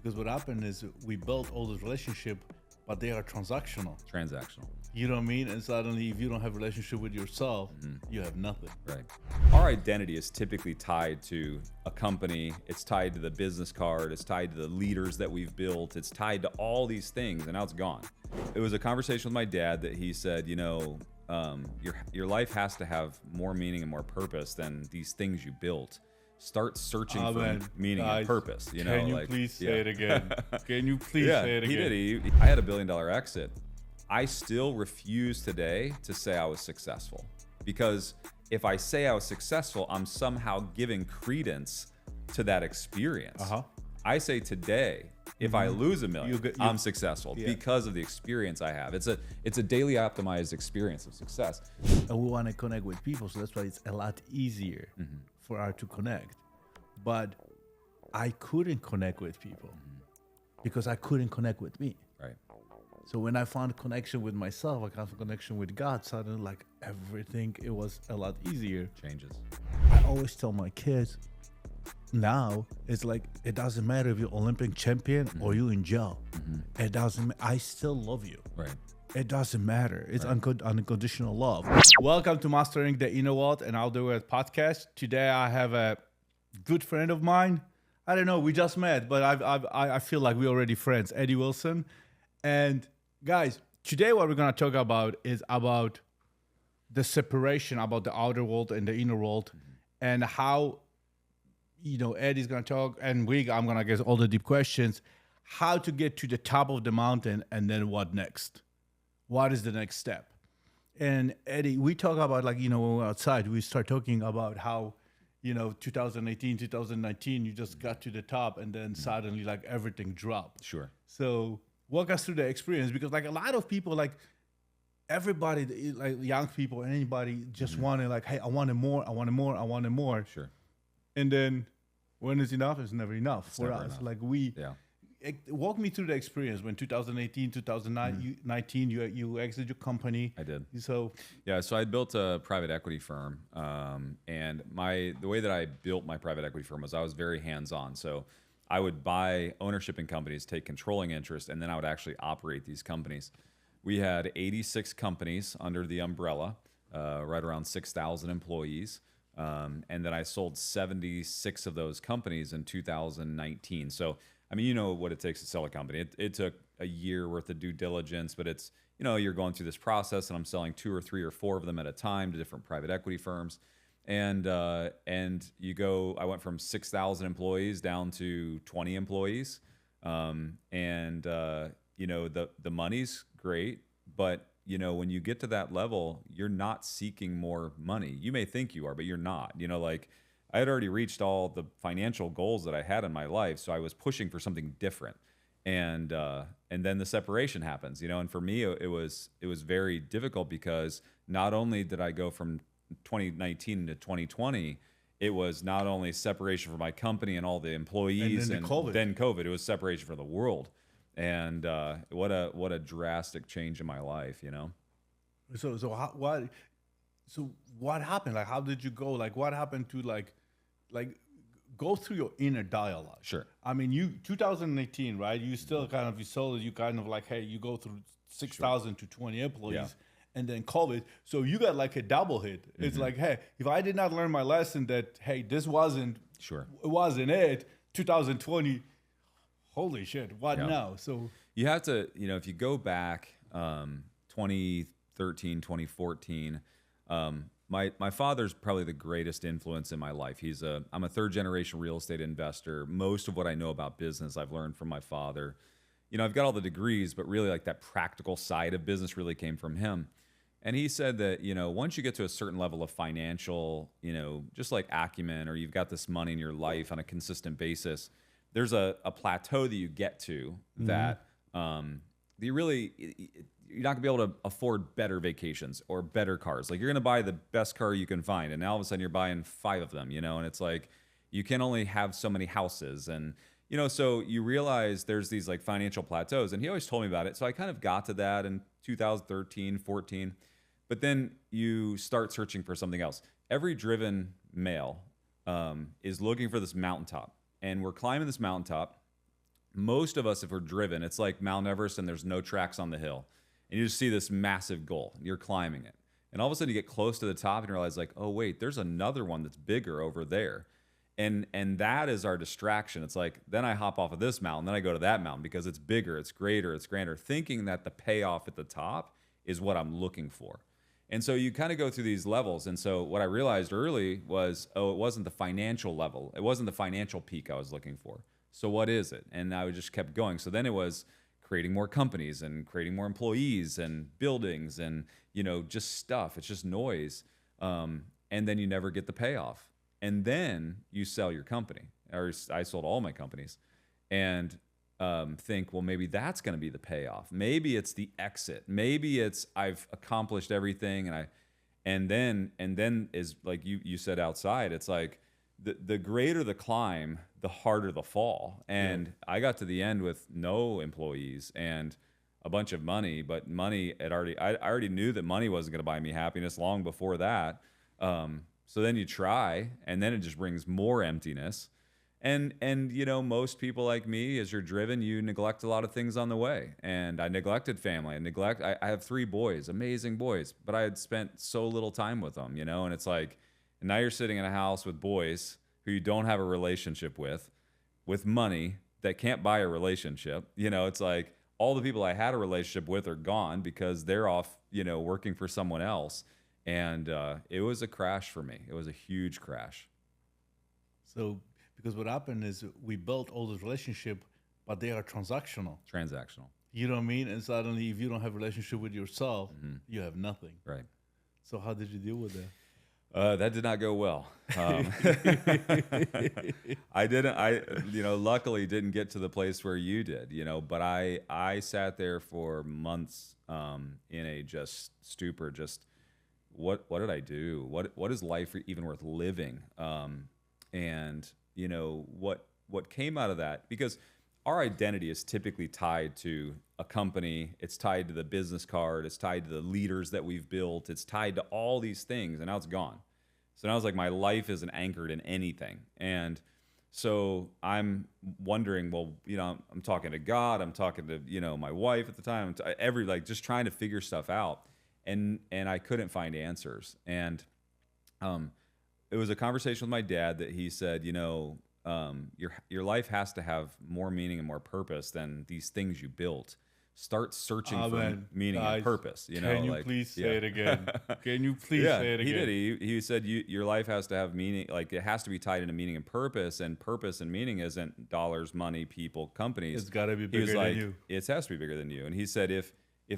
Because what happened is we built all this relationship, but they are transactional. Transactional. You know what I mean? And suddenly, if you don't have a relationship with yourself, you have nothing. Right. Our identity is typically tied to a company. It's tied to the business card. It's tied to the leaders that we've built. It's tied to all these things, and now it's gone. It was a conversation with my dad that he said, your life has to have more meaning and more purpose than these things you built. Start searching for meaning and purpose. Can you please say it again? Can you please say it again? He did. I had $1 billion exit. I still refuse today to say I was successful, because if I say I was successful, I'm somehow giving credence to that experience. I say today, if I lose $1 million, I'm successful because of the experience I have. It's a daily optimized experience of success. And we want to connect with people, so that's why it's a lot easier for us to connect. But I couldn't connect with people because I couldn't connect with me. Right. So when I found connection with myself, I found connection with God, suddenly like everything, it was a lot easier. Changes. I always tell my kids now, it's like, it doesn't matter if you're Olympic champion or you're in jail. It doesn't, I still love you. Right. It doesn't matter. It's unconditional love. Welcome to Mastering the Inner World and I'll Do It podcast. Today I have a good friend of mine. I don't know, we just met, but I feel like we're already friends. Eddie Wilson. And guys, today what we're going to talk about is about the separation, about the outer world and the inner world, and how, Eddie's going to talk, and I'm going to guess all the deep questions, how to get to the top of the mountain, and then what next? What is the next step? And Eddie, we talk about, like, when we're outside, we start talking about how, 2018, 2019, you just got to the top, and then suddenly, like, everything dropped. Sure. So walk us through the experience, because like a lot of people, like everybody, like young people and anybody just wanted, like, hey, I wanted more, I wanted more, I wanted more. Sure. And then when it's enough, it's never enough for us. Enough. Like walk me through the experience when 2018, 2019, you exited your company. I did. So I built a private equity firm, and the way that I built my private equity firm was I was very hands-on. So I would buy ownership in companies, take controlling interest, and then I would actually operate these companies. We had 86 companies under the umbrella, right around 6,000 employees. And then I sold 76 of those companies in 2019. So, I mean, you know what it takes to sell a company. It took a year worth of due diligence, but it's, you're going through this process, and I'm selling 2 or 3 or 4 of them at a time to different private equity firms. And I went from 6,000 employees down to 20 employees. The money's great, but when you get to that level, you're not seeking more money. You may think you are, but you're not. I had already reached all the financial goals that I had in my life, so I was pushing for something different. And then the separation happens, and for me, it was very difficult, because not only did I go from 2019 to 2020, it was not only separation from my company and all the employees, and then COVID. It was separation from the world, and what a drastic change in my life, So what happened? Like, how did you go? Like, what happened to like go through your inner dialogue? Sure. I mean, 2018, right? You still you sold it. You kind of like, hey, you go through 6,000 to 20 employees. Yeah. And then COVID. So you got like a double hit. It's like, hey, if I did not learn my lesson that, hey, this wasn't it, 2020, holy shit, what now? So you have to, if you go back 2013, 2014, my father's probably the greatest influence in my life. I'm a 3rd generation real estate investor. Most of what I know about business, I've learned from my father. I've got all the degrees, but really like that practical side of business really came from him. And he said that, once you get to a certain level of financial, just like acumen, or you've got this money in your life on a consistent basis, there's a plateau that you get to that you're not gonna be able to afford better vacations or better cars. Like, you're gonna buy the best car you can find, and now all of a sudden you're buying 5 of them, and it's like you can only have so many houses, and so you realize there's these like financial plateaus, and he always told me about it. So I kind of got to that in 2013, 14, but then you start searching for something else. Every driven male is looking for this mountaintop, and we're climbing this mountaintop, most of us, if we're driven, it's like Mount Everest and there's no tracks on the hill. And you just see this massive goal. And you're climbing it. And all of a sudden you get close to the top and you realize like, oh, wait, there's another one that's bigger over there. And that is our distraction. It's like, then I hop off of this mountain, then I go to that mountain because it's bigger, it's greater, it's grander, thinking that the payoff at the top is what I'm looking for. And so you kind of go through these levels. And so what I realized early was, oh, it wasn't the financial level. It wasn't the financial peak I was looking for. So what is it? And I just kept going. So then it was creating more companies and creating more employees and buildings and, just stuff. It's just noise. And then you never get the payoff. And then you sell your company, or I sold all my companies, and think, well, maybe that's going to be the payoff. Maybe it's the exit. Maybe it's I've accomplished everything, and then is like you said outside. It's like the greater the climb, the harder the fall. And I got to the end with no employees and a bunch of money, but money I already knew that money wasn't going to buy me happiness long before that. So then you try, and then it just brings more emptiness. And most people like me, as you're driven, you neglect a lot of things on the way. And I neglected family. I have 3 boys, amazing boys, but I had spent so little time with them, and it's like, and now you're sitting in a house with boys who you don't have a relationship with money that can't buy a relationship. It's like all the people I had a relationship with are gone because they're off, working for someone else. And it was a crash for me. It was a huge crash. So, because what happened is we built all this relationship, but they are transactional. You know what I mean? And suddenly, if you don't have a relationship with yourself, you have nothing. Right. So how did you deal with that? That did not go well. Luckily didn't get to the place where you did, but I sat there for months in a just stupor, what did I do? What is life even worth living? And what came out of that, because our identity is typically tied to a company, it's tied to the business card, it's tied to the leaders that we've built, it's tied to all these things, and now it's gone. So now it's like my life isn't anchored in anything. And so I'm wondering, well, I'm talking to God, I'm talking to, my wife at the time, just trying to figure stuff out. And I couldn't find answers. And it was a conversation with my dad that he said, your life has to have more meaning and more purpose than these things you built. Start searching for meaning and purpose. Can you please say it again? Can you please say it again? He did. He said your life has to have meaning. Like it has to be tied into meaning and purpose. And purpose and meaning isn't dollars, money, people, companies. It's got to be bigger than you. It has to be bigger than you. And he said if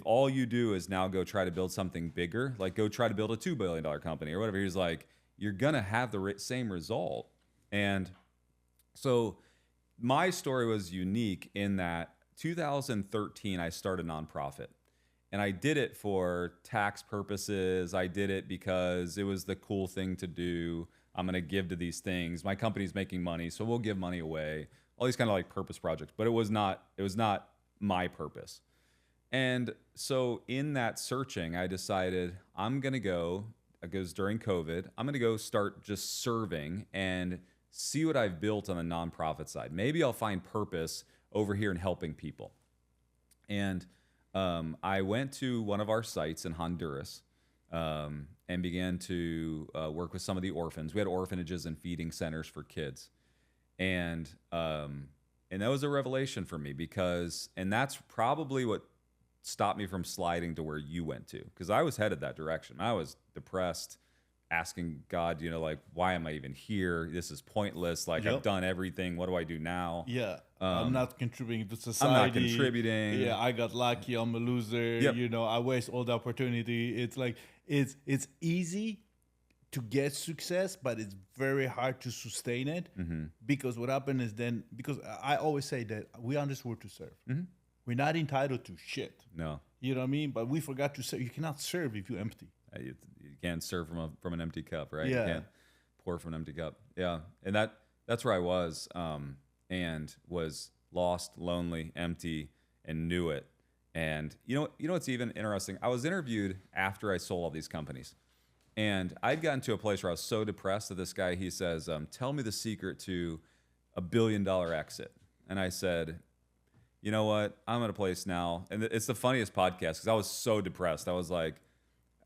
all you do is now go try to build something bigger, like go try to build a $2 billion company or whatever, he's like, you're going to have the same result. And so my story was unique in that 2013, I started a nonprofit. And I did it for tax purposes. I did it because it was the cool thing to do. I'm going to give to these things. My company's making money, so we'll give money away. All these kind of like purpose projects. But it was not my purpose. And so in that searching, I decided I'm going to go, because during COVID, I'm going to go start just serving and see what I've built on the nonprofit side. Maybe I'll find purpose over here in helping people. And I went to one of our sites in Honduras and began to work with some of the orphans. We had orphanages and feeding centers for kids. And that was a revelation for me and that's probably what stopped me from sliding to where you went to, because I was headed that direction. I was depressed, asking God, why am I even here? This is pointless. Like, I've done everything. What do I do now? Yeah. I'm not contributing to society. I'm not contributing. Yeah, I got lucky. I'm a loser. Yep. I waste all the opportunity. It's like, it's easy to get success, but it's very hard to sustain it. Because what happened is because I always say that we are on this world to serve. We're not entitled to shit. No. You know what I mean? But we forgot to serve. You cannot serve if you're empty. You can't serve from an empty cup, right? Yeah. You can't pour from an empty cup. Yeah. And that's where I was, and was lost, lonely, empty, and knew it. And you know what's even interesting? I was interviewed after I sold all these companies. And I'd gotten to a place where I was so depressed that this guy, he says, tell me the secret to $1 billion exit. And I said, you know what? I'm at a place now. And it's the funniest podcast because I was so depressed. I was like,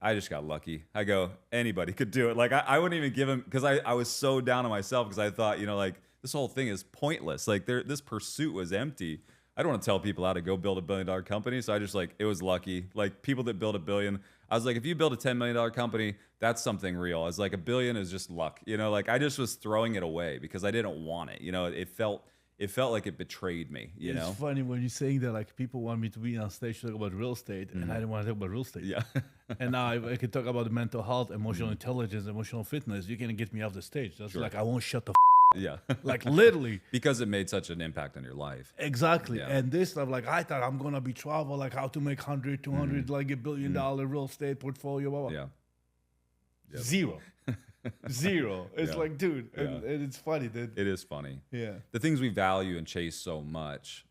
I just got lucky. I go, anybody could do it. Like, I wouldn't even give him, because I was so down on myself because I thought, like, this whole thing is pointless. Like, this pursuit was empty. I don't want to tell people how to go build $1 billion company. So I just like, it was lucky. Like, people that build $1 billion, I was like, if you build a $10 million company, that's something real. I was like, $1 billion is just luck. Like, I just was throwing it away because I didn't want it. It felt like it betrayed me. It's funny when you're saying that, like, people want me to be on stage to talk about real estate, and I didn't want to talk about real estate. Yeah. And now I can talk about mental health, emotional intelligence, emotional fitness. You can get me off the stage. That's like, I won't shut the yeah. like, literally. Because it made such an impact on your life. Exactly. Yeah. And this stuff, like, I thought I'm going to be travel, like how to make 100, 200, like $1 billion real estate portfolio, blah, blah. Yeah. Yep. Zero. Zero. It's like, dude, and it's funny. It is funny. Yeah. The things we value and chase so much,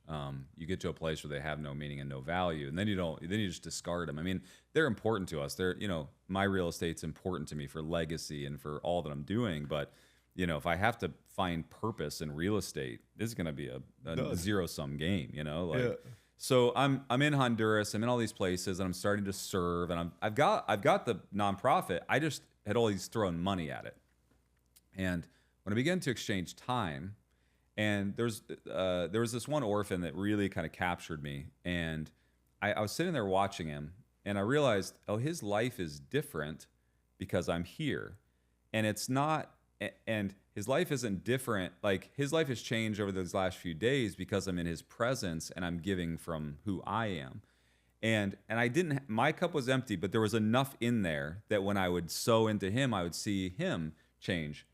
you get to a place where they have no meaning and no value, and then you just discard them. I mean, they're important to us. My real estate's important to me for legacy and for all that I'm doing. But, if I have to find purpose in real estate, this is going to be a zero-sum game, So I'm in Honduras. I'm in all these places, and I'm starting to serve. And I've got the nonprofit. I just had always thrown money at it. And when I began to exchange time, and there was this one orphan that really kind of captured me. And I was sitting there watching him, and I realized, oh, his life is different because I'm here, and it's not. And his life isn't different. Like, his life has changed over those last few days because I'm in his presence and I'm giving from who I am. And my cup was empty, but there was enough in there that when I would sow into him, I would see him change.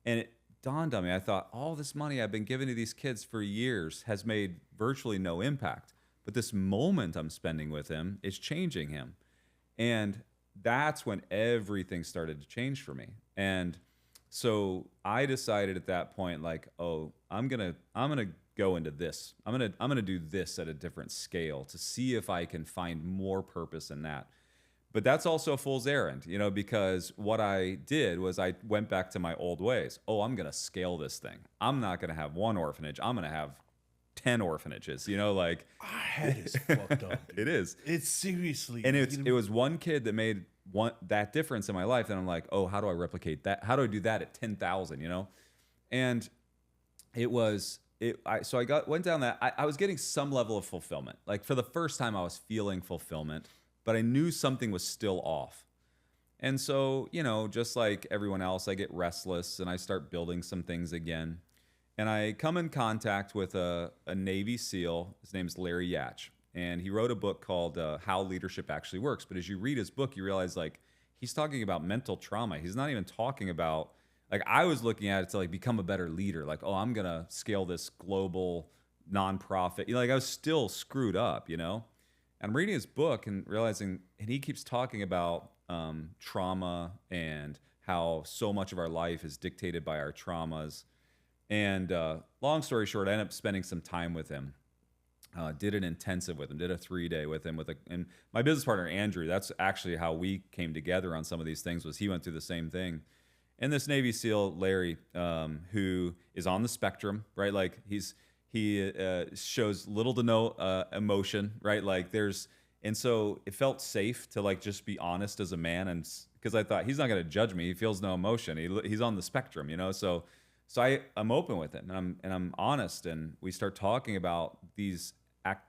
And it dawned on me, I thought, all this money I've been giving to these kids for years has made virtually no impact. But this moment I'm spending with him is changing him. And that's when everything started to change for me. And so I decided at that point, like, oh, I'm gonna go into this. I'm gonna do this at a different scale to see if I can find more purpose in that. But that's also a fool's errand, because what I did was I went back to my old ways. Oh, I'm gonna scale this thing. I'm not gonna have one orphanage. I'm gonna have 10 orphanages. Like, our head is fucked up. Dude. It is. It's seriously. And it was one kid that made that difference in my life. And I'm like, oh, how do I replicate that? How do I do that at 10,000? And so I went down that. I was getting some level of fulfillment. Like, for the first time, I was feeling fulfillment, but I knew something was still off. And so, just like everyone else, I get restless and I start building some things again. And I come in contact with a Navy SEAL. His name's Larry Yatch. And he wrote a book called How Leadership Actually Works. But as you read his book, you realize, like, he's talking about mental trauma. He's not even talking about, like, I was looking at it to, like, become a better leader. Like, oh, I'm going to scale this global nonprofit. Like, I was still screwed up, And I'm reading his book and realizing, and he keeps talking about trauma and how so much of our life is dictated by our traumas. And long story short, I ended up spending some time with him. Did an intensive with him, did a 3-day with him and my business partner, Andrew. That's actually how we came together on some of these things, was he went through the same thing. And this Navy SEAL, Larry, who is on the spectrum, right? Like, he shows little to no emotion, right? Like, and so it felt safe to, like, just be honest as a man. And because I thought, he's not going to judge me. He feels no emotion. He's on the spectrum, So I'm open with it, and I'm honest, and we start talking about these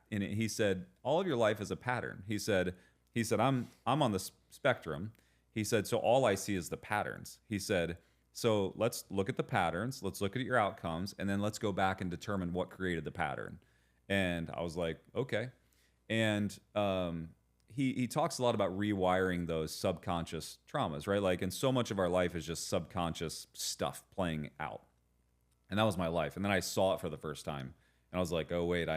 and he said, all of your life is a pattern. He said I'm on the spectrum. He said, so all I see is the patterns. He said, so let's look at the patterns, let's look at your outcomes, and then let's go back and determine what created the pattern. And I was like, okay. And he talks a lot about rewiring those subconscious traumas, right? Like, and so much of our life is just subconscious stuff playing out. And that was my life. And then I saw it for the first time. And I was like, oh, wait,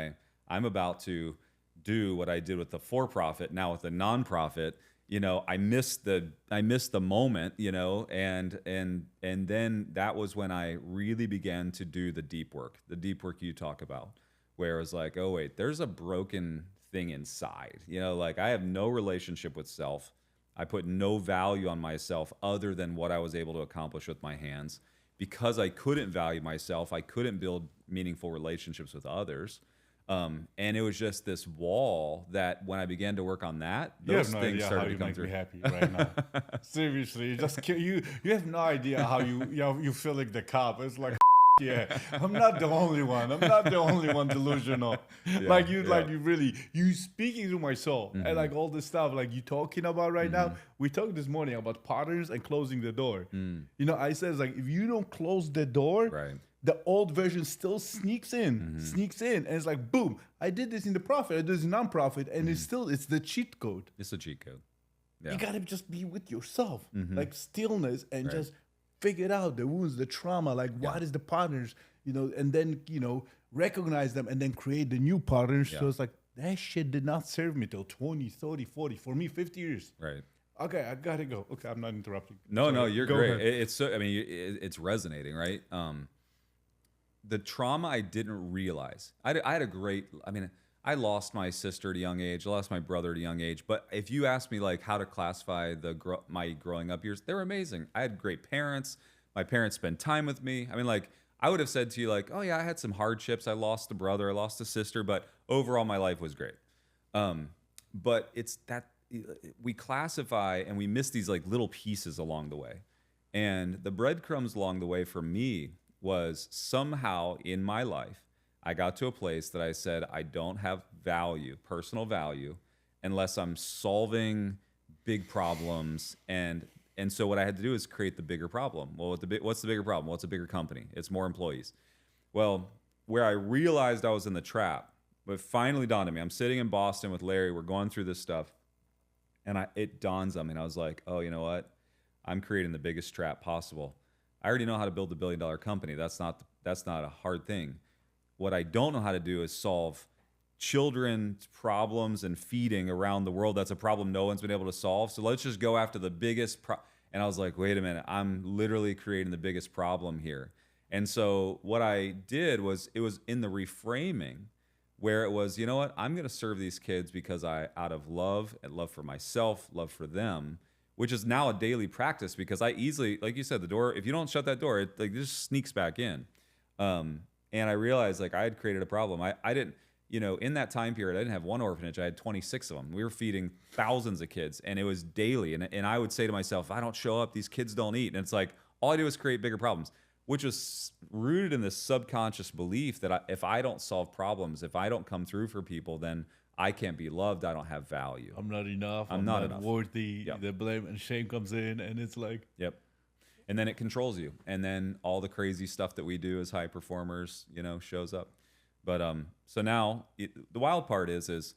I'm about to do what I did with the for-profit, now with the nonprofit. I missed the moment, and then that was when I really began to do the deep work you talk about, where it was like, oh, wait, there's a broken thing inside. Like, I have no relationship with self. I put no value on myself other than what I was able to accomplish with my hands. Because I couldn't value myself, I couldn't build meaningful relationships with others. And it was just this wall that when I began to work on that, You those have no things idea started how to you come make through. me happy right now. Seriously, you have no idea how you feel like the cop. It's like yeah, I'm not the only one. I'm not the only one delusional. Yeah, yeah. You speaking to my soul and like all this stuff like you talking about right now. We talked this morning about patterns and closing the door. You know, I says like if you don't close the door, Right. the old version still sneaks in, and it's like boom. I did this in the profit, I did this in non-profit, and it's the cheat code. It's a cheat code. Yeah. You gotta just be with yourself, like stillness, and Right. just figure out the wounds, the trauma, like what is the patterns, and then recognize them and then create the new patterns. So it's like that shit did not serve me till 20, 30, 40, for me 50 years. Right. Okay, I gotta go. Okay, I'm not interrupting. No, Sorry, no, you're go great. ahead. It's so, I mean, it's resonating, right? The trauma I didn't realize. I had a great, I mean, I lost my sister at a young age. I lost my brother at a young age. But if you ask me like how to classify my growing up years, they were amazing. I had great parents. My parents spent time with me. I mean, like I would have said to you like, oh yeah, I had some hardships. I lost a brother. I lost a sister. But overall, my life was great. But it's that we classify and we miss these like little pieces along the way. And the breadcrumbs along the way for me was somehow in my life, I got to a place that I said, I don't have value, personal value, unless I'm solving big problems. And so what I had to do is create the bigger problem. Well, what's the bigger problem? Well, it's a bigger company. It's more employees. Well, where I realized I was in the trap, but finally dawned on me, I'm sitting in Boston with Larry. We're going through this stuff. And it dawns on me. And I was like, oh, you know what? I'm creating the biggest trap possible. I already know how to build a $1 billion company. That's not a hard thing. What I don't know how to do is solve children's problems and feeding around the world. That's a problem no one's been able to solve. So let's just go after the biggest and I was like, wait a minute, I'm literally creating the biggest problem here. And so what I did was, it was in the reframing where it was, you know what, I'm going to serve these kids because out of love and love for myself, love for them, which is now a daily practice because I easily, like you said, the door, if you don't shut that door, it like just sneaks back in. And I realized like I had created a problem. I didn't, in that time period, I didn't have one orphanage. I had 26 of them. We were feeding thousands of kids and it was daily. And I would say to myself, if I don't show up, these kids don't eat. And it's like, all I do is create bigger problems, which was rooted in this subconscious belief that if I don't solve problems, if I don't come through for people, then I can't be loved. I don't have value. I'm not enough. I'm not enough. Worthy. Yep. The blame and shame comes in, and it's like, yep. And then it controls you. And then all the crazy stuff that we do as high performers, shows up. But so now the wild part is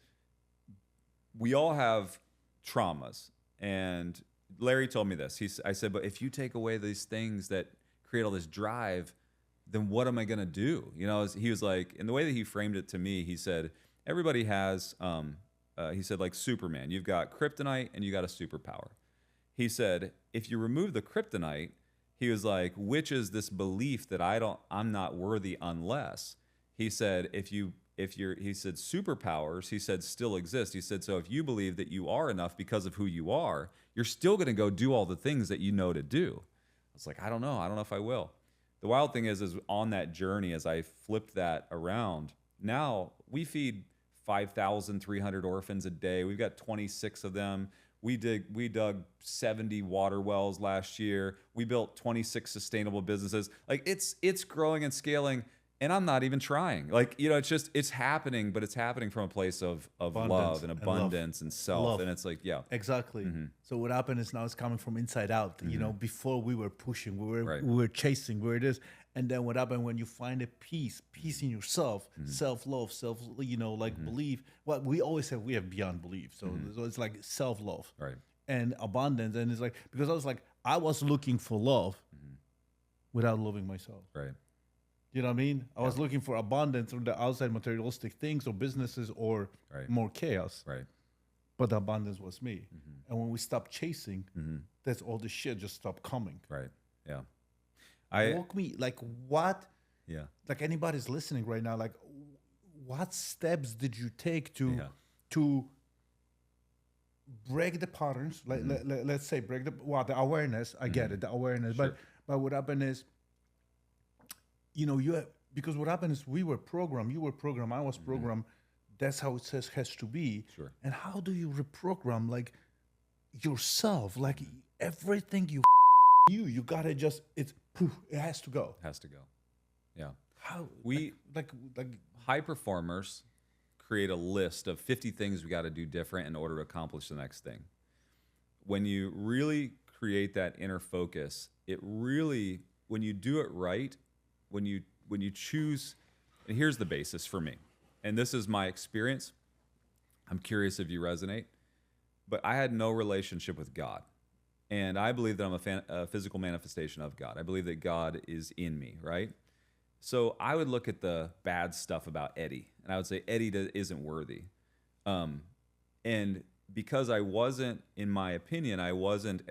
we all have traumas. And Larry told me this. I said, but if you take away these things that create all this drive, then what am I going to do? He was like, and the way that he framed it to me, he said, everybody has, he said, like Superman, you've got kryptonite and you got a superpower. He said, if you remove the kryptonite, he was like, which is this belief that I'm not worthy unless. He said, he said superpowers, he said still exist. He said, so if you believe that you are enough because of who you are, you're still going to go do all the things that you know to do. I was like, I don't know if I will. The wild thing is on that journey, as I flipped that around, now we feed 5,300 orphans a day. We've got 26 of them. We dug 70 water wells last year. We built 26 sustainable businesses. Like it's growing and scaling, and I'm not even trying. Like, it's happening, but it's happening from a place of love and abundance and self. Love. And it's like, yeah. Exactly. So what happened is now it's coming from inside out. Before we were pushing, we were chasing, we were this. And then what happened when you find a peace in yourself, self-love, belief. Well, we always say we have beyond belief. So it's like self-love. Right. And abundance. And it's like, because I was looking for love without loving myself. Right. You know what I mean? I was looking for abundance from the outside materialistic things or businesses or more chaos. Right. But the abundance was me. And when we stopped chasing, that's all the shit just stopped coming. Right. Yeah. Walk me, like what? Yeah. Like anybody's listening right now, like what steps did you take to break the patterns? Like let's say break the awareness. I get it, the awareness. Sure. But what happened is, because what happened is we were programmed, you were programmed, I was programmed. That's how it says has to be. Sure. And how do you reprogram like yourself? Like everything you knew, you gotta just it's poof, it has to go. Has to go. Yeah. How We like high performers create a list of 50 things we got to do different in order to accomplish the next thing. When you really create that inner focus, it really, when you do it right, when you choose, and here's the basis for me, and this is my experience. I'm curious if you resonate, but I had no relationship with God. And I believe that I'm a physical manifestation of God. I believe that God is in me, right? So I would look at the bad stuff about Eddie, and I would say Eddie isn't worthy. And because I wasn't, in my opinion, I wasn't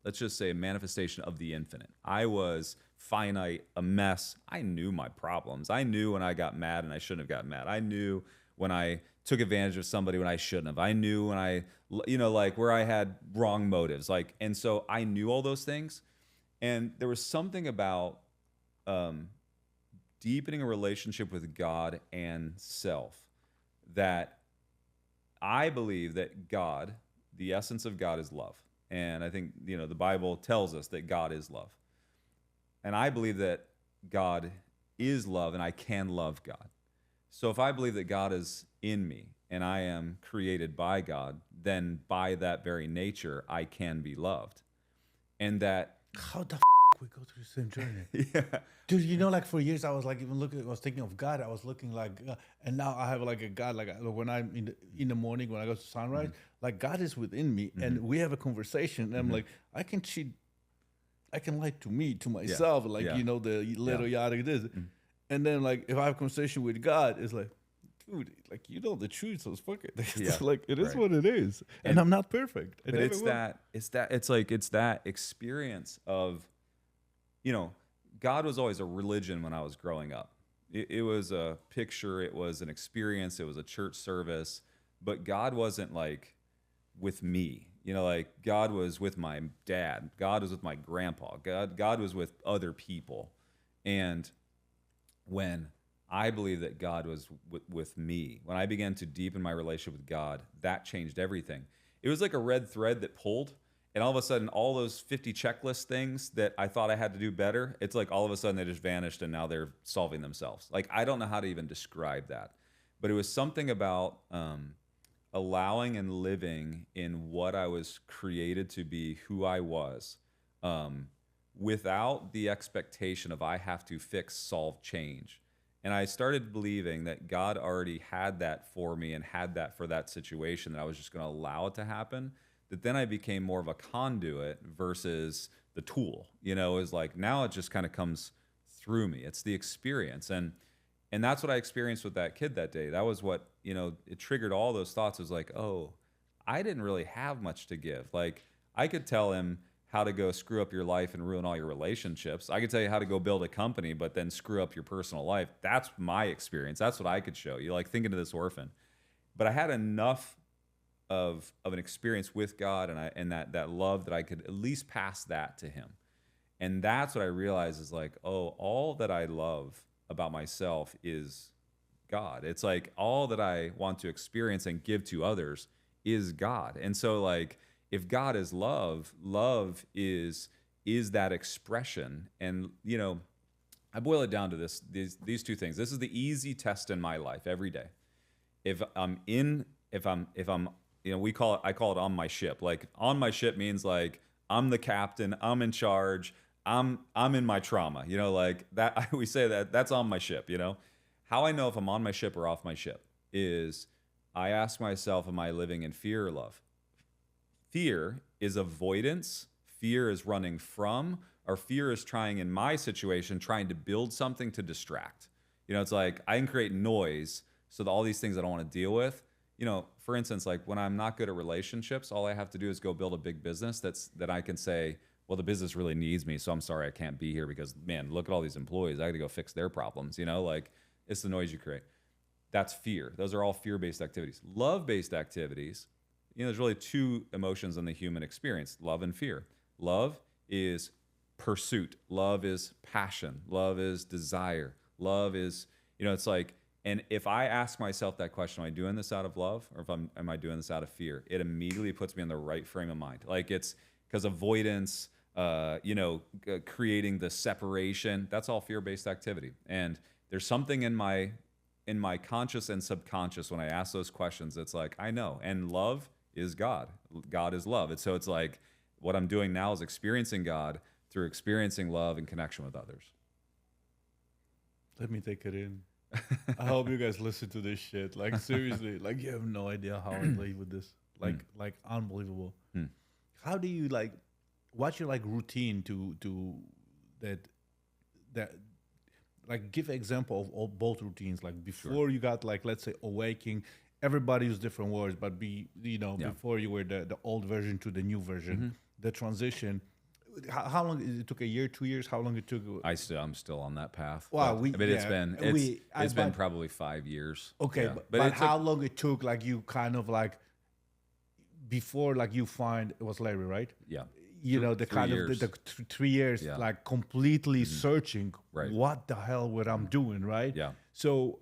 let's just say a manifestation of the infinite. I was finite, a mess. I knew my problems. I knew when I got mad and I shouldn't have gotten mad. I knew when I took advantage of somebody when I shouldn't have. I knew when I, like where I had wrong motives. And so I knew all those things. And there was something about deepening a relationship with God and self that I believe that God, the essence of God is love. And I think, the Bible tells us that God is love. And I believe that God is love and I can love God. So if I believe that God is in me and I am created by God, then by that very nature, I can be loved. And that... how the we go through the same journey. Yeah. Dude, like for years I was like even looking, I was thinking of God. I was looking like, and now I have like a God. Like when I'm in the morning when I go to sunrise, like God is within me, and we have a conversation. And I'm like, I can cheat, I can lie to me, to myself, like the little yada this, and then like if I have a conversation with God, it's like, dude, like the truth, so it's fuck it. It's like it is what it is, and I'm not perfect. But it's that experience of, God was always a religion when I was growing up. It was a picture, it was an experience, it was a church service, but God wasn't like with me. Like God was with my dad, God was with my grandpa, God was with other people. And when I believe that God was with me, when I began to deepen my relationship with God, that changed everything. It was like a red thread that pulled. And all of a sudden, all those 50 checklist things that I thought I had to do better, it's like all of a sudden they just vanished and now they're solving themselves. Like, I don't know how to even describe that. But it was something about allowing and living in what I was created to be, who I was, without the expectation of I have to fix, solve, change. And I started believing that God already had that for me and had that for that situation, that I was just going to allow it to happen. That then I became more of a conduit versus the tool. Is like now it just kind of comes through me. It's the experience. And that's what I experienced with that kid that day. That was what, it triggered all those thoughts. It was like, oh, I didn't really have much to give. Like I could tell him how to go screw up your life and ruin all your relationships. I could tell you how to go build a company, but then screw up your personal life. That's my experience. That's what I could show you. Like thinking of this orphan. But I had enough of an experience with God and that love that I could at least pass that to him. And that's what I realized is like, oh, all that I love about myself is God. It's like all that I want to experience and give to others is God. And so like if God is love, love is that expression. And I boil it down to these two things. This is the easy test in my life every day. If I'm I call it on my ship. Like on my ship means like I'm the captain, I'm in charge, I'm in my trauma. Like that we say that's on my ship, How I know if I'm on my ship or off my ship is I ask myself, am I living in fear or love? Fear is avoidance, fear is running from, or fear is trying in my situation trying to build something to distract. It's like I can create noise so that all these things I don't want to deal with. For instance, like when I'm not good at relationships, all I have to do is go build a big business that I can say, well, the business really needs me, so I'm sorry I can't be here because, man, look at all these employees. I got to go fix their problems, like it's the noise you create. That's fear. Those are all fear-based activities. Love-based activities, there's really two emotions in the human experience, love and fear. Love is pursuit. Love is passion. Love is desire. Love is, it's like, and if I ask myself that question, am I doing this out of love, or am I doing this out of fear? It immediately puts me in the right frame of mind. Like, it's because avoidance, creating the separation, that's all fear-based activity. And there's something in my conscious and subconscious when I ask those questions. It's like, I know. And love is God. God is love. And so it's like, what I'm doing now is experiencing God through experiencing love and connection with others. Let me take it in. I hope you guys listen to this shit. Like, seriously, like, you have no idea how I live with this. Like unbelievable. How do you, like, what's your, like, routine to that like, give example of all, both routines. Like, before you got, like, let's say, awakening, everybody use different words, but before you were the old version to the new version, the transition. How long it took? A year, 2 years? How long it took? I'm still on that path. Wow, it's been probably 5 years. Okay, yeah. but how long it took? Like, you kind of, like, before, like, you find it was Larry, right? Yeah. The 3 kind years. Of the 3 years, like, completely searching. Right. What the hell? What I'm doing, right? Yeah. So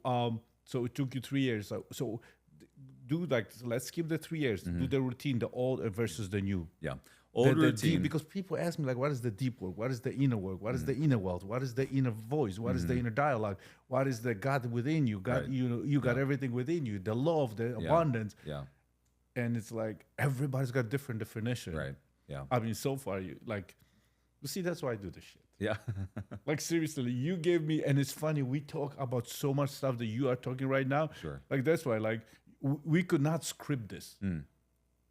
it took you 3 years. So do, like, let's skip the 3 years. Do the routine, the old versus the new. Yeah. The routine, because people ask me, like, what is the deep work? What is the inner work? What is the inner wealth? What is the inner voice? What is the inner dialogue? What is the God within you? God, you got everything within you. The love, the abundance. Yeah. And it's like, everybody's got different definition. Right. Yeah. I mean, so far, you see, that's why I do this shit. Yeah. Like, seriously, you gave me, and it's funny, we talk about so much stuff that you are talking right now. Sure. Like, that's why, like, we could not script this.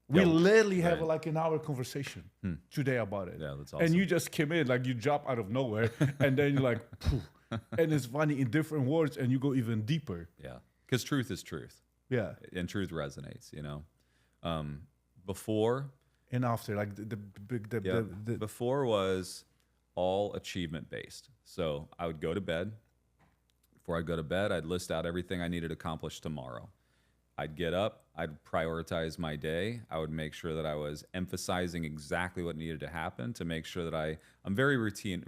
We literally have like an hour conversation today about it. Yeah, that's awesome. And you just came in, like, you drop out of nowhere, and then you're like, poof. And it's funny, in different words, and you go even deeper. Yeah, because truth is truth. Yeah. And truth resonates, Before and after, like, the before was all achievement based. So I would go to bed. Before I'd go to bed, I'd list out everything I needed to accomplish tomorrow. I'd get up, I'd prioritize my day. I would make sure that I was emphasizing exactly what needed to happen to make sure that I'm very routine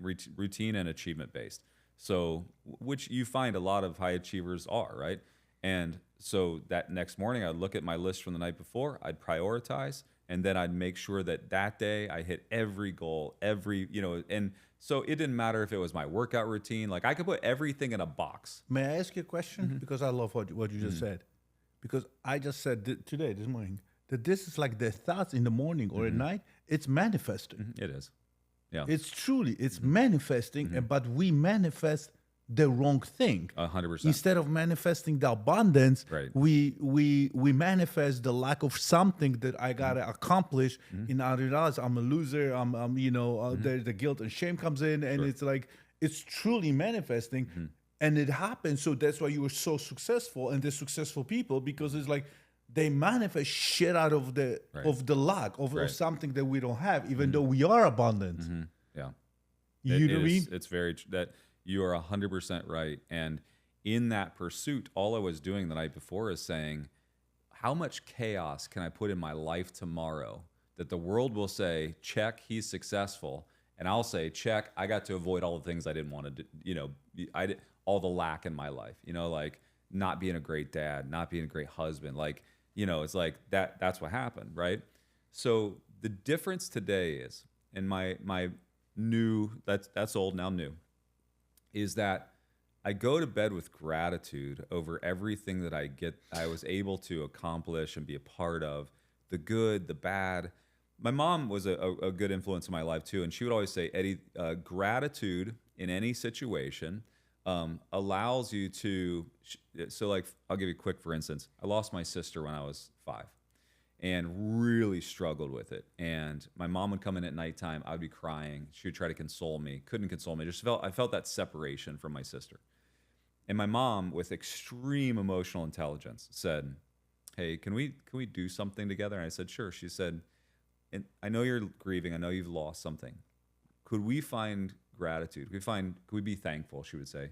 and achievement based. So, which you find a lot of high achievers are, right? And so that next morning, I'd look at my list from the night before, I'd prioritize, and then I'd make sure that day I hit every goal, and so it didn't matter if it was my workout routine. Like, I could put everything in a box. May I ask you a question? Because I love what you just said. Because I just said this morning, that this is like the thoughts in the morning or at night, it's manifesting. It is. Yeah. It's manifesting, but we manifest the wrong thing. 100%. Instead of manifesting the abundance, right. we manifest the lack of something that I gotta accomplish. In other words, I'm a loser. The guilt and shame comes in, and it's like, it's truly manifesting. And it happens, so that's why you were so successful, and the successful people, because it's like they manifest shit out of the lack of something that we don't have, even though we are abundant. Yeah, you know what I mean? It's very that you are 100% right. And in that pursuit, all I was doing the night before is saying, how much chaos can I put in my life tomorrow that the world will say, check, he's successful, and I'll say, check, I got to avoid all the things I didn't want to do. All the lack in my life, like not being a great dad, not being a great husband, like, it's like that's what happened, right? So the difference today is, in my new, that's old, now new, is that I go to bed with gratitude over everything that I was able to accomplish and be a part of, the good, the bad. My mom was a good influence in my life too, and she would always say, Eddie, gratitude in any situation allows you to, so like, I'll give you a quick, for instance, I lost my sister when I was 5 and really struggled with it. And my mom would come in at nighttime, I would be crying. She would try to console me, couldn't console me. I felt that separation from my sister. And my mom, with extreme emotional intelligence, said, hey, can we do something together? And I said, sure. She said, and I know you're grieving, I know you've lost something. Could we find gratitude? Could we be thankful, she would say,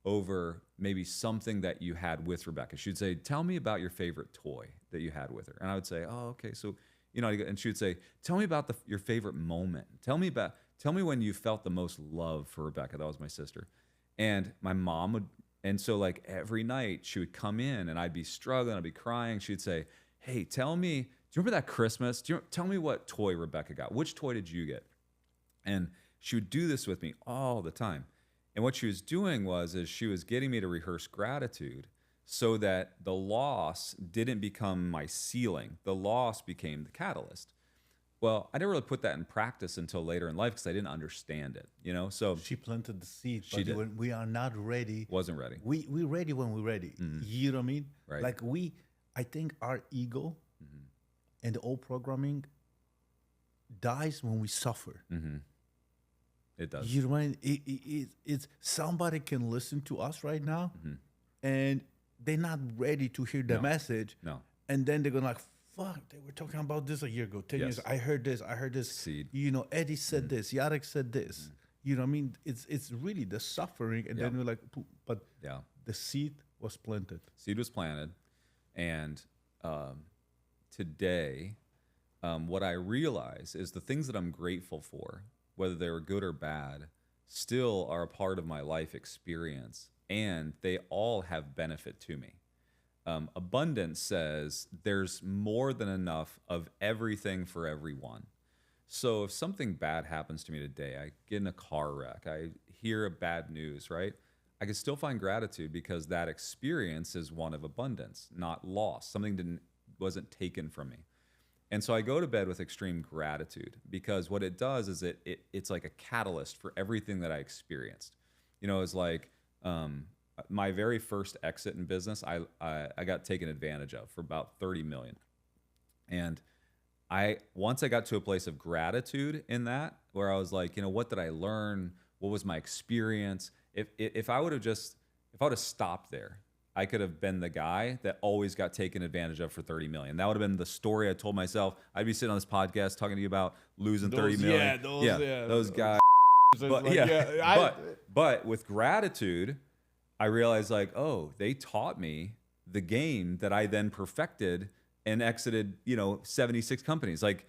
over maybe something that you had with Rebecca? She'd say, tell me about your favorite toy that you had with her. And I would say, oh, okay. So, and she would say, tell me about your favorite moment. Tell me tell me when you felt the most love for Rebecca. That was my sister. And my mom would, and so like every night she would come in and I'd be struggling, I'd be crying. She'd say, hey, tell me, do you remember that Christmas? Tell me what toy Rebecca got. Which toy did you get? And she would do this with me all the time. And what she was doing is she was getting me to rehearse gratitude so that the loss didn't become my ceiling. The loss became the catalyst. Well, I never really put that in practice until later in life because I didn't understand it, you know? So she planted the seed, she but did. when we are not ready. Wasn't ready. We're ready when we're ready. You know what I mean? Right. Like I think our ego and the old programming dies when we suffer. It does. You know what I mean? It's somebody can listen to us right now and they're not ready to hear the message. No. And then they're going like, fuck, they were talking about this a year ago, 10 years. I heard this. Seed. You know, Eddie said this, Jarek said this. You know what I mean? It's really the suffering. And then we're like, but the seed was planted. Seed was planted. And today, what I realize is the things that I'm grateful for, whether they were good or bad, still are a part of my life experience, and they all have benefit to me. Abundance says there's more than enough of everything for everyone. So if something bad happens to me today, I get in a car wreck, I hear a bad news, right? I can still find gratitude because that experience is one of abundance, not loss. Something wasn't taken from me. And so I go to bed with extreme gratitude because what it does is it's like a catalyst for everything that I experienced. You know, it's like my very first exit in business, I got taken advantage of for about 30 million. And once I got to a place of gratitude in that, where I was like, you know, what did I learn? What was my experience? If I would have stopped there, I could have been the guy that always got taken advantage of for 30 million. That would have been the story I told myself. I'd be sitting on this podcast talking to you about losing 30 million. Those guys. But with gratitude, I realized like, oh, they taught me the game that I then perfected and exited, 76 companies. Like,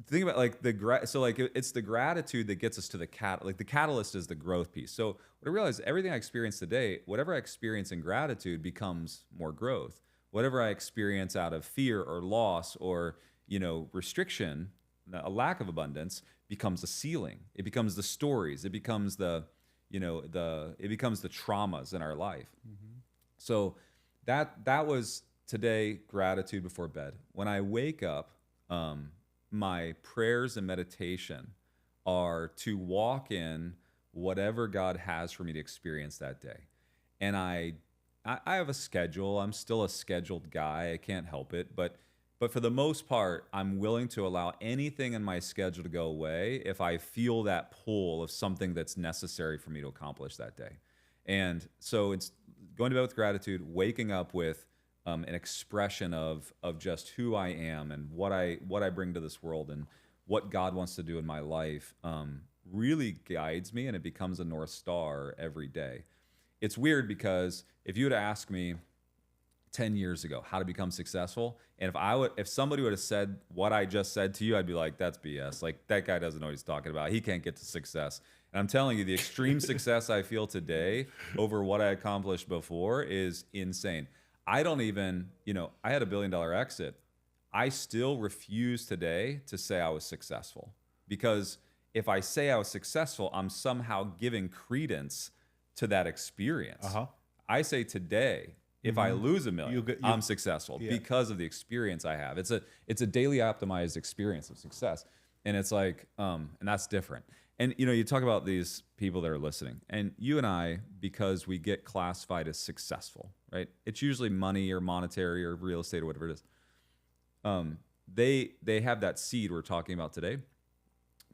think about like it's the gratitude that gets us to the catalyst is the growth piece. So what I realized, everything I experience today, whatever I experience in gratitude becomes more growth. Whatever I experience out of fear or loss or, restriction, a lack of abundance, becomes a ceiling. It becomes the stories. It becomes it becomes the traumas in our life. So that was today, gratitude before bed. When I wake up, my prayers and meditation are to walk in whatever God has for me to experience that day. And I have a schedule. I'm still a scheduled guy. I can't help it. But for the most part, I'm willing to allow anything in my schedule to go away if I feel that pull of something that's necessary for me to accomplish that day. And so it's going to bed with gratitude, waking up with an expression of just who I am and what I bring to this world and what God wants to do in my life really guides me, and it becomes a North Star every day. It's weird because if you would ask me 10 years ago how to become successful, and if somebody would have said what I just said to you, I'd be like, that's BS. Like, that guy doesn't know what he's talking about. He can't get to success. And I'm telling you, the extreme success I feel today over what I accomplished before is insane. I don't even, I had $1 billion exit. I still refuse today to say I was successful, because if I say I was successful, I'm somehow giving credence to that experience. I say today, if I lose $1 million, I'm successful because of the experience I have. It's a daily optimized experience of success. And it's like, and that's different. And, you talk about these people that are listening, and you and I, because we get classified as successful, right? It's usually money or monetary or real estate or whatever it is. They have that seed we're talking about today,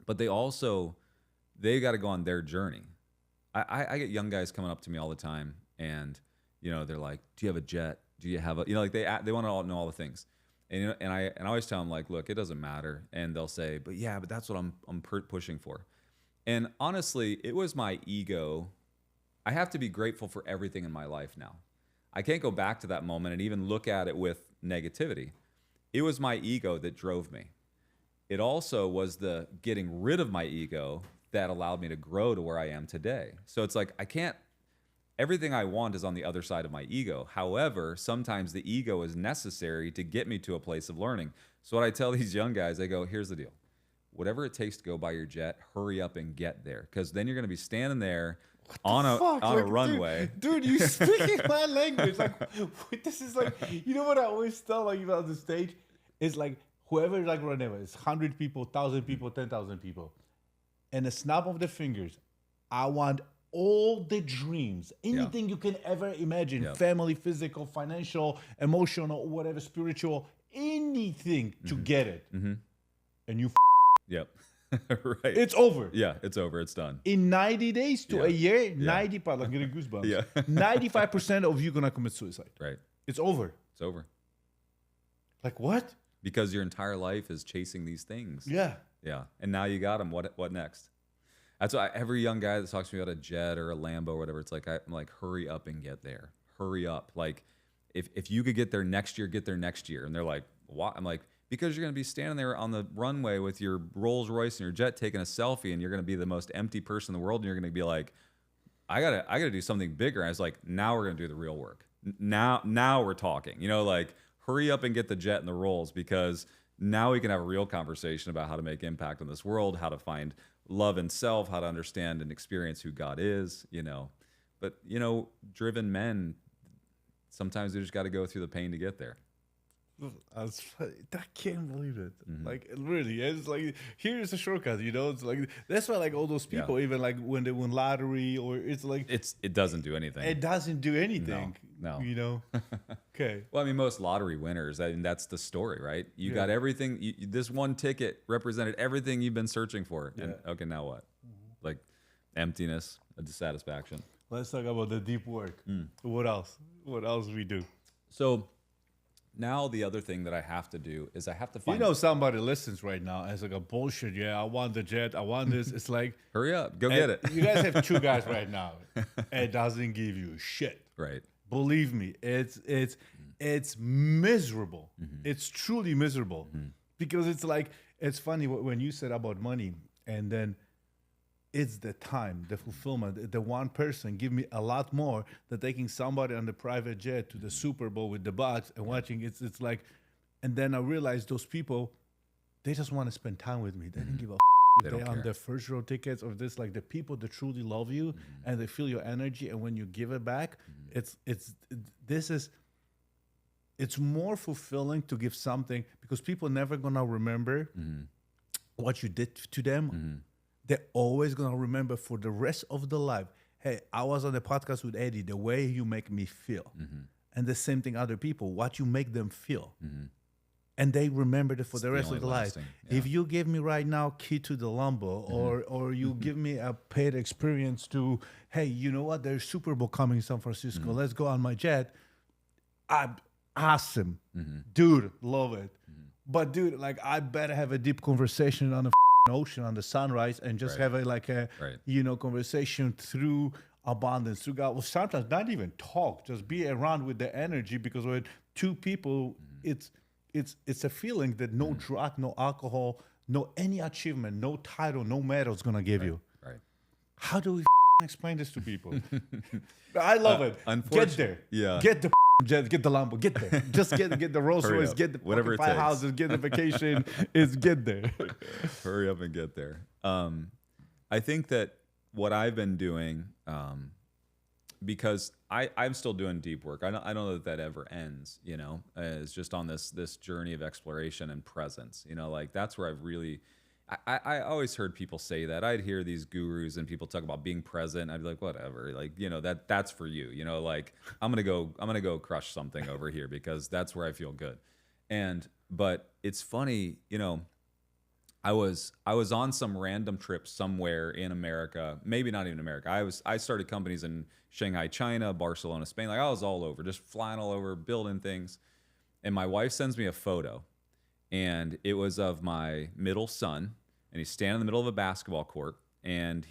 but they got to go on their journey. I get young guys coming up to me all the time, and, they're like, do you have a jet? Do you have a, they want to know all the things. And, I always tell them, like, look, it doesn't matter. And they'll say, but that's what I'm pushing for. And honestly, it was my ego. I have to be grateful for everything in my life now. I can't go back to that moment and even look at it with negativity. It was my ego that drove me. It also was the getting rid of my ego that allowed me to grow to where I am today. So it's like, everything I want is on the other side of my ego. However, sometimes the ego is necessary to get me to a place of learning. So what I tell these young guys, I go, here's the deal. Whatever it takes to go buy your jet, hurry up and get there. Because then you're going to be standing there on a runway. Dude, you speaking my language. Like, this is like, you know what I always tell like about the stage? It's like, whoever is like whatever, it's 100 people, 1,000 people, 10,000 people. And a snap of the fingers, I want all the dreams, anything you can ever imagine, family, physical, financial, emotional, whatever, spiritual, anything to get it. And you Yep. Right. it's over. Yeah, it's over. It's done. In 90 days to a year, 95, I'm getting goosebumps. 95% of you gonna commit suicide. Right. It's over. It's over. Like what? Because your entire life is chasing these things. Yeah. Yeah. And now you got them. What next? That's why every young guy that talks to me about a jet or a Lambo or whatever, it's like, I'm like, hurry up and get there. Hurry up. Like, if you could get there next year, get there next year. And they're like, why? I'm like, because you're going to be standing there on the runway with your Rolls Royce and your jet taking a selfie, and you're going to be the most empty person in the world, and you're going to be like, I gotta do something bigger. And I was like, now we're going to do the real work. Now we're talking. You know, like, hurry up and get the jet and the Rolls, because now we can have a real conversation about how to make impact on this world, how to find love in self, how to understand and experience who God is, you know. But, you know, driven men, sometimes they just got to go through the pain to get there. I can't believe it. Like, really, it's like, here's a shortcut, you know. It's like, that's why like all those people, even like when they win lottery, or it's like, it doesn't do anything. It doesn't do anything. No. You know. Okay. Well, I mean, most lottery winners, I mean, that's the story, right? You got everything. This one ticket represented everything you've been searching for. And okay, now what? Like emptiness, a dissatisfaction. Let's talk about the deep work. What else? What else we do? So now the other thing that I have to do is I have to find. You know, somebody listens right now as like a bullshit. Yeah, I want the jet. I want this. It's like, hurry up, go get it. You guys have 2 guys right now. It doesn't give you shit. Right. Believe me, it's miserable. It's truly miserable, because it's like, it's funny when you said about money, and then it's the time, the fulfillment. The one person give me a lot more than taking somebody on the private jet to the Super Bowl with the Bucks and watching. It's like, and then I realized those people, they just want to spend time with me. They didn't give a if they're on the first row tickets or this, like the people that truly love you and they feel your energy, and when you give it back, it's more fulfilling to give something, because people never gonna remember what you did to them. They're always gonna remember for the rest of their life, hey, I was on the podcast with Eddie, the way you make me feel. And the same thing other people, what you make them feel. And they remember it for the rest of their life. If you give me right now key to the Lambo, or you give me a paid experience to, hey, you know what? There's Super Bowl coming in San Francisco. Let's go on my jet. I'm awesome, dude. Love it. But dude, like, I better have a deep conversation on the ocean on the sunrise, and just have a you know, conversation through abundance, through God. Well, sometimes not even talk, just be around with the energy, because with 2 people, it's a feeling that no drug, no alcohol, no any achievement, no title, no medal is gonna give you. Right. How do we explain this to people? I love it. Get there. Yeah. Get the jet, get the Lambo, get there. Just get the Rolls Royce, get the whatever 5 houses, get the vacation. Is get there. Hurry up and get there. I think that what I've been doing, because I'm still doing deep work. I don't know that ever ends, you know. It's just on this journey of exploration and presence, you know. Like, that's where I've really, I always heard people say that. I'd hear these gurus and people talk about being present. I'd be like, whatever, like, you know, that's for you, you know. Like, I'm gonna go crush something over here because that's where I feel good. But it's funny, you know. I was on some random trip somewhere in America, maybe not even America. I started companies in Shanghai, China, Barcelona, Spain. Like, I was all over, just flying all over, building things. And my wife sends me a photo, and it was of my middle son, and he's standing in the middle of a basketball court, and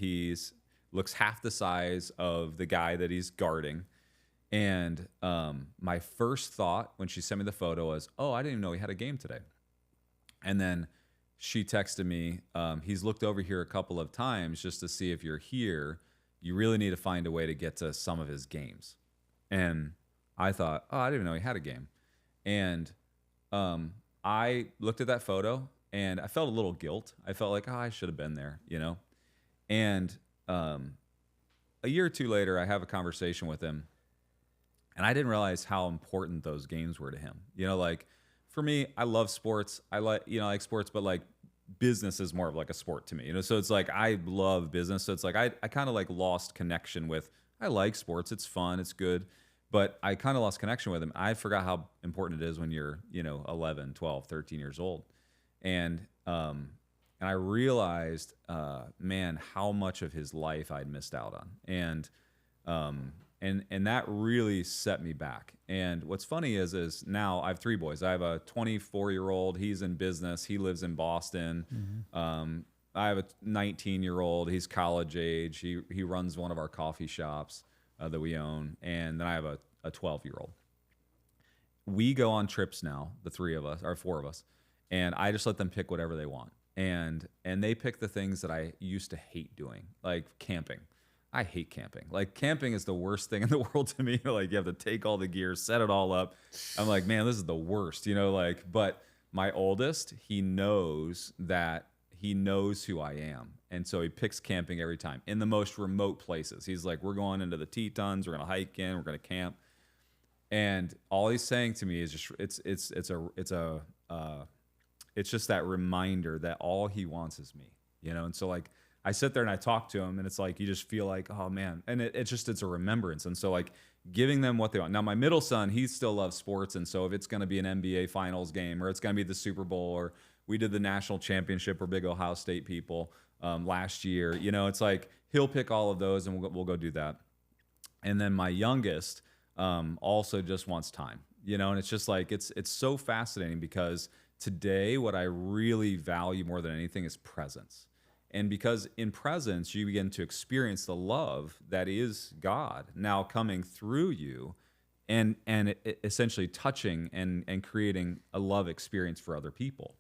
looks half the size of the guy that he's guarding. And my first thought when she sent me the photo was, oh, I didn't even know he had a game today. And then she texted me, he's looked over here a couple of times just to see if you're here. You really need to find a way to get to some of his games. And I thought, oh, I didn't even know he had a game. And I looked at that photo and I felt a little guilt. I felt like, oh, I should have been there, you know? And a year or two later, I have a conversation with him, and I didn't realize how important those games were to him. You know, like for me, I love sports. I like sports, but like business is more of like a sport to me. You know, so it's like I love business. So it's like I kind of like lost connection with. I like sports. It's fun. It's good. But I kind of lost connection with him. I forgot how important it is when you're, 11, 12, 13 years old. And I realized, man, how much of his life I'd missed out on. And that really set me back. And what's funny is now I have 3 boys. I have a 24-year-old. He's in business. He lives in Boston. Mm-hmm. I have a 19-year-old. He's college age. He runs one of our coffee shops that we own. And then I have a 12-year-old. We go on trips now, the 3 of us, or 4 of us, and I just let them pick whatever they want. And they pick the things that I used to hate doing, like camping. I hate camping. Like camping is the worst thing in the world to me. Like you have to take all the gear, set it all up. I'm like, man, this is the worst, but my oldest, he knows who I am. And so he picks camping every time in the most remote places. He's like, we're going into the Tetons, we're going to hike in, we're going to camp. And all he's saying to me is just, it's just that reminder that all he wants is me, And so like, I sit there and I talk to him and it's like, you just feel like, oh man. And it's a remembrance. And so like giving them what they want. Now my middle son, he still loves sports. And so if it's going to be an NBA finals game or it's going to be the Super Bowl or we did the national championship, we're big Ohio State people last year, it's like, he'll pick all of those and we'll go do that. And then my youngest also just wants time, and it's just like, it's so fascinating because today what I really value more than anything is presence. And because in presence, you begin to experience the love that is God now coming through you and essentially touching and creating a love experience for other people.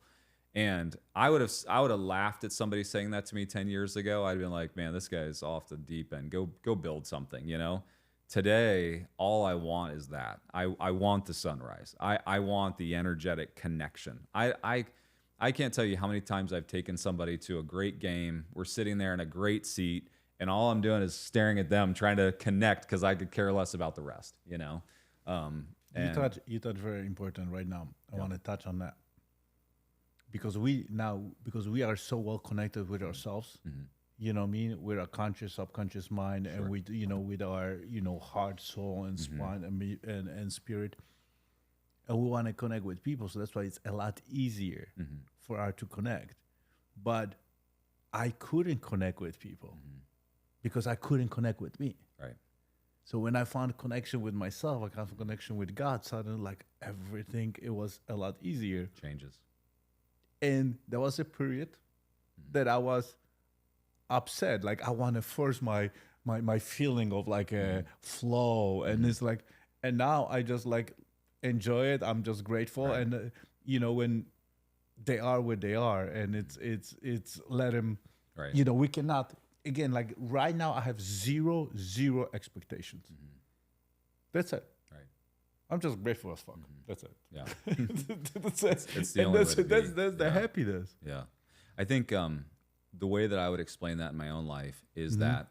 And I would have laughed at somebody saying that to me 10 years ago. I'd been like, man, this guy's off the deep end. Go build something, Today, all I want is that. I want the sunrise. I want the energetic connection. I can't tell you how many times I've taken somebody to a great game. We're sitting there in a great seat, and all I'm doing is staring at them, trying to connect because I could care less about the rest, You touch very important right now. I want to touch on that because we are so well connected with ourselves. Mm-hmm. With our conscious, subconscious mind, sure. And with our heart, soul, and spine, mm-hmm. and spirit. And we want to connect with people, so that's why it's a lot easier mm-hmm. for us to connect. But I couldn't connect with people mm-hmm. because I couldn't connect with me. Right. So when I found connection with myself, I found connection with God, suddenly like everything, it was a lot easier. Changes. And there was a period mm-hmm. that I was upset. Like I want to force my feeling of like a mm-hmm. flow. And mm-hmm. it's like, and now I just like, enjoy it. I'm just grateful, right. And when they are where they are, and it's let them. Right. We cannot again like right now. I have zero expectations. Mm-hmm. That's it. Right. I'm just grateful as fuck. Mm-hmm. That's it. Yeah. That's it. It's the only way to be. That's the happiness. Yeah. I think the way that I would explain that in my own life is mm-hmm. that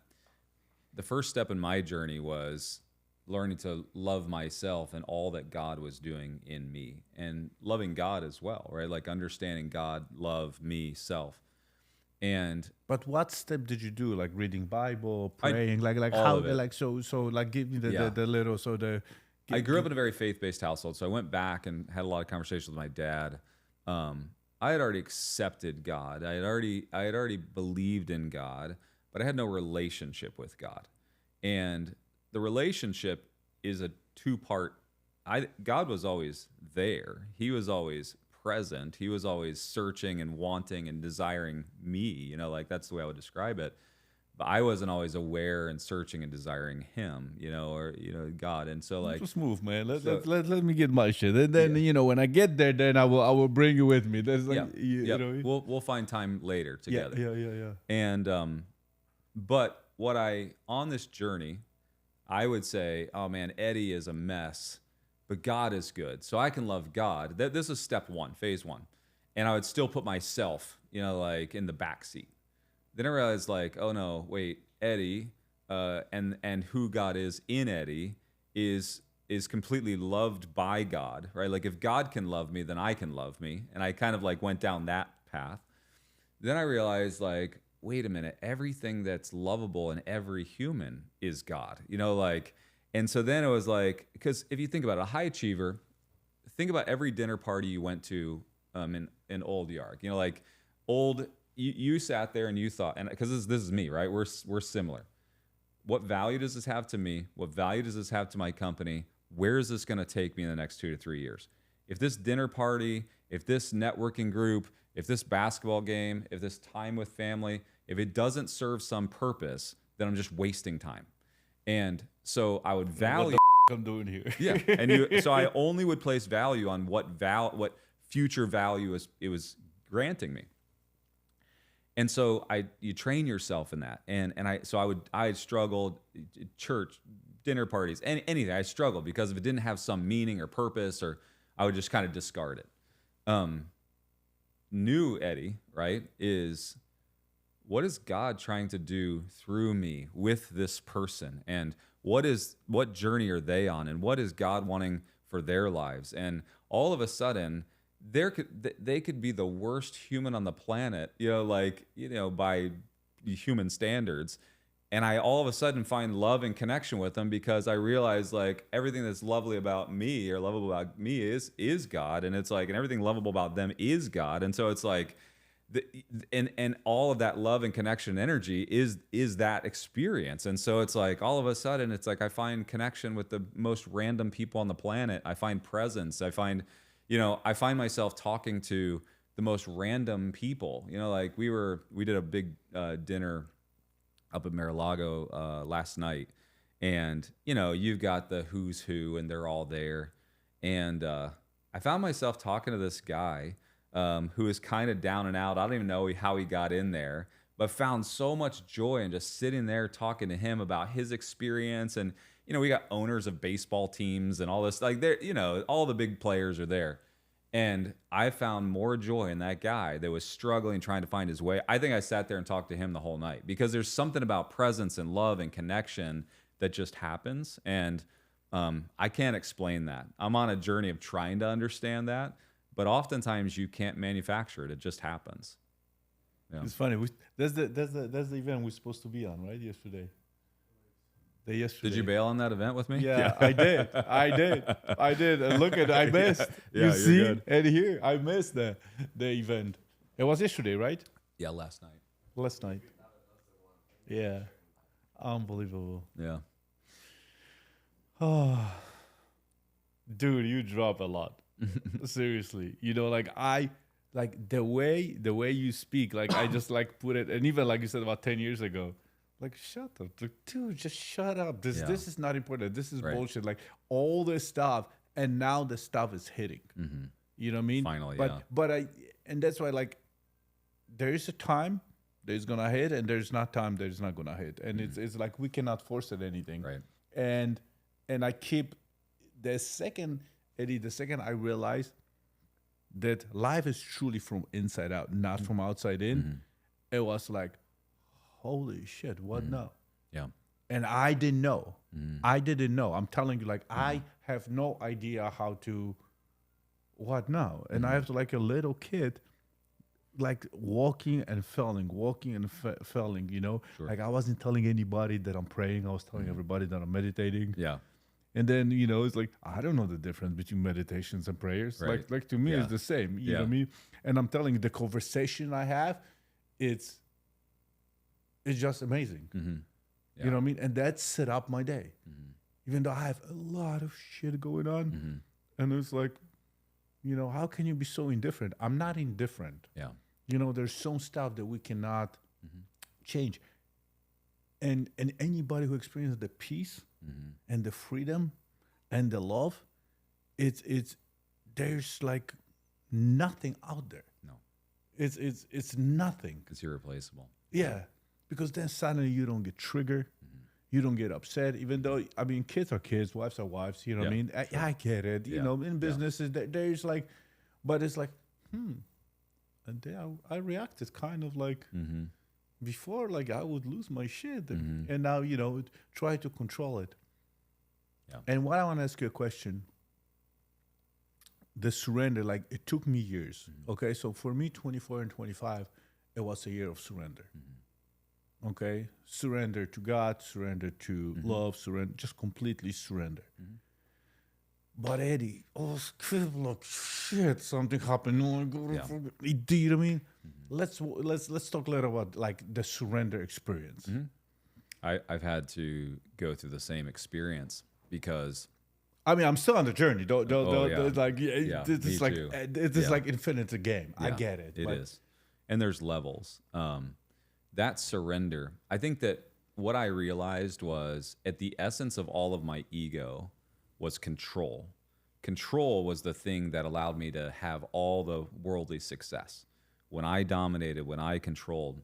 the first step in my journey was learning to love myself and all that God was doing in me and loving God as well, right? Like understanding God, love, me, self. But what step did you do? Like reading Bible, praying, like all how, of it. like, so like give me the little, so the. I grew up in a very faith-based household. So I went back and had a lot of conversations with my dad. I had already accepted God. I had already believed in God, but I had no relationship with God. And the relationship is a 2-part. God was always there. He was always present. He was always searching and wanting and desiring me. Like that's the way I would describe it. but I wasn't always aware and searching and desiring him, or God. And so like, Just move, man. so- Let me get my shit, and then Yeah. when I get there, then I will bring you with me. That's like yeah, you yeah, know what I mean? we'll find time later Yeah, together. yeah. And but on this journey, I would say, oh man, Eddie is a mess, but God is good. So I can love God. This is step one, phase one. And I would still put myself, like in the back seat. Then I realized like, oh no, wait, Eddie, and who God is in Eddie is completely loved by God, right? Like if God can love me, then I can love me. And I kind of like went down that path. Then I realized like, wait a minute, everything that's lovable in every human is God, and so then it was like, because if you think about it, a high achiever, think about every dinner party you went to in Old Yark, like old, you sat there and you thought, and because this is me, right? We're similar. What value does this have to me? What value does this have to my company? Where is this going to take me in the next 2 to 3 years? If this dinner party, if this networking group, if this basketball game, if this time with family, if it doesn't serve some purpose, then I'm just wasting time. And so I would value What I'm doing here? yeah, and so I only would place value on what future value it was granting me. And so you train yourself in that. And I struggled, church, dinner parties, anything. I struggled because if it didn't have some meaning or purpose, or I would just kind of discard it. New Eddie, right, is what is God trying to do through me with this person? And what journey are they on? And what is God wanting for their lives? And all of a sudden, they could be the worst human on the planet, by human standards. And I all of a sudden find love and connection with them because I realize like everything that's lovely about me or lovable about me is God. And it's like, and everything lovable about them is God. And so it's like, and all of that love and connection and energy is that experience. And so it's like all of a sudden it's like I find connection with the most random people on the planet. I find presence. I find myself talking to the most random people. Like we did a big dinner up at Mar-a-Lago last night, and you've got the who's who, and they're all there, and I found myself talking to this guy who is kind of down and out. I don't even know how he got in there, but found so much joy in just sitting there talking to him about his experience. And we got owners of baseball teams and all this, like all the big players are there. And I found more joy in that guy that was struggling, trying to find his way. I think I sat there and talked to him the whole night because there's something about presence and love and connection that just happens. And I can't explain that. I'm on a journey of trying to understand that, but oftentimes you can't manufacture it. It just happens. Yeah. It's funny. That's the event we're supposed to be on, right? Yesterday. Did you bail on that event with me? Yeah, I did. And look at, I missed. Yeah, you see, good. and here I missed the event. It was yesterday, right? Yeah, last night. Last night. Yeah, unbelievable. Yeah. Oh, dude, you drop a lot. Seriously, like the way you speak, like I just like put it, and even like you said about 10 years ago. Like, shut up. Like, dude, just shut up. This is not important. This is bullshit. Like, all this stuff. And now the stuff is hitting. Mm-hmm. You know what I mean? Finally, But and that's why, like, there is a time there's going to hit, and there's not time there's not going to hit. And it's like we cannot force it anything. Right. And I keep, the second I realized that life is truly from inside out, not from outside in, it was like, holy shit, what now? Yeah. And I didn't know. I didn't know. I'm telling you, like, I have no idea how to, what now? And I have to, like a little kid, like walking and failing, failing, Sure. Like I wasn't telling anybody that I'm praying. I was telling everybody that I'm meditating. Yeah. And then, it's like, I don't know the difference between meditations and prayers. Right. Like to me, it's the same. You know what I mean? And I'm telling you, the conversation I have, it's just amazing. Mm-hmm. Yeah. You know what I mean? And that set up my day. Even though I have a lot of shit going on. And it's like, how can you be so indifferent? I'm not indifferent. Yeah. There's some stuff that we cannot change. And anybody who experiences the peace and the freedom and the love, it's there's like nothing out there. No, It's nothing. it's irreplaceable. Yeah, because then suddenly you don't get triggered, you don't get upset. Even though I mean, kids are kids, wives are wives. You know what I Yeah, mean? I get it. You Yeah, know, in yeah. businesses there's like, but it's like, and then I reacted kind of like before, like I would lose my shit, and now try to control it. Yeah. And what I want to ask you a question. The surrender, like it took me years. Okay, so for me, 24 and 25, it was a year of surrender. Okay, surrender to God, surrender to love, surrender, just completely surrender. But Eddie, oh, like shit, something happened. Oh, do you know what I mean? Let's talk a little about like the surrender experience. I've had to go through the same experience because I mean, I'm still on the journey. Don't yeah. like Yeah, this me is like too. this is Yeah. like infinite game. I Yeah, get it. It but is, and there's levels. That surrender. I think that what I realized was at the essence of all of my ego was control. Control was the thing that allowed me to have all the worldly success. When I dominated, when I controlled.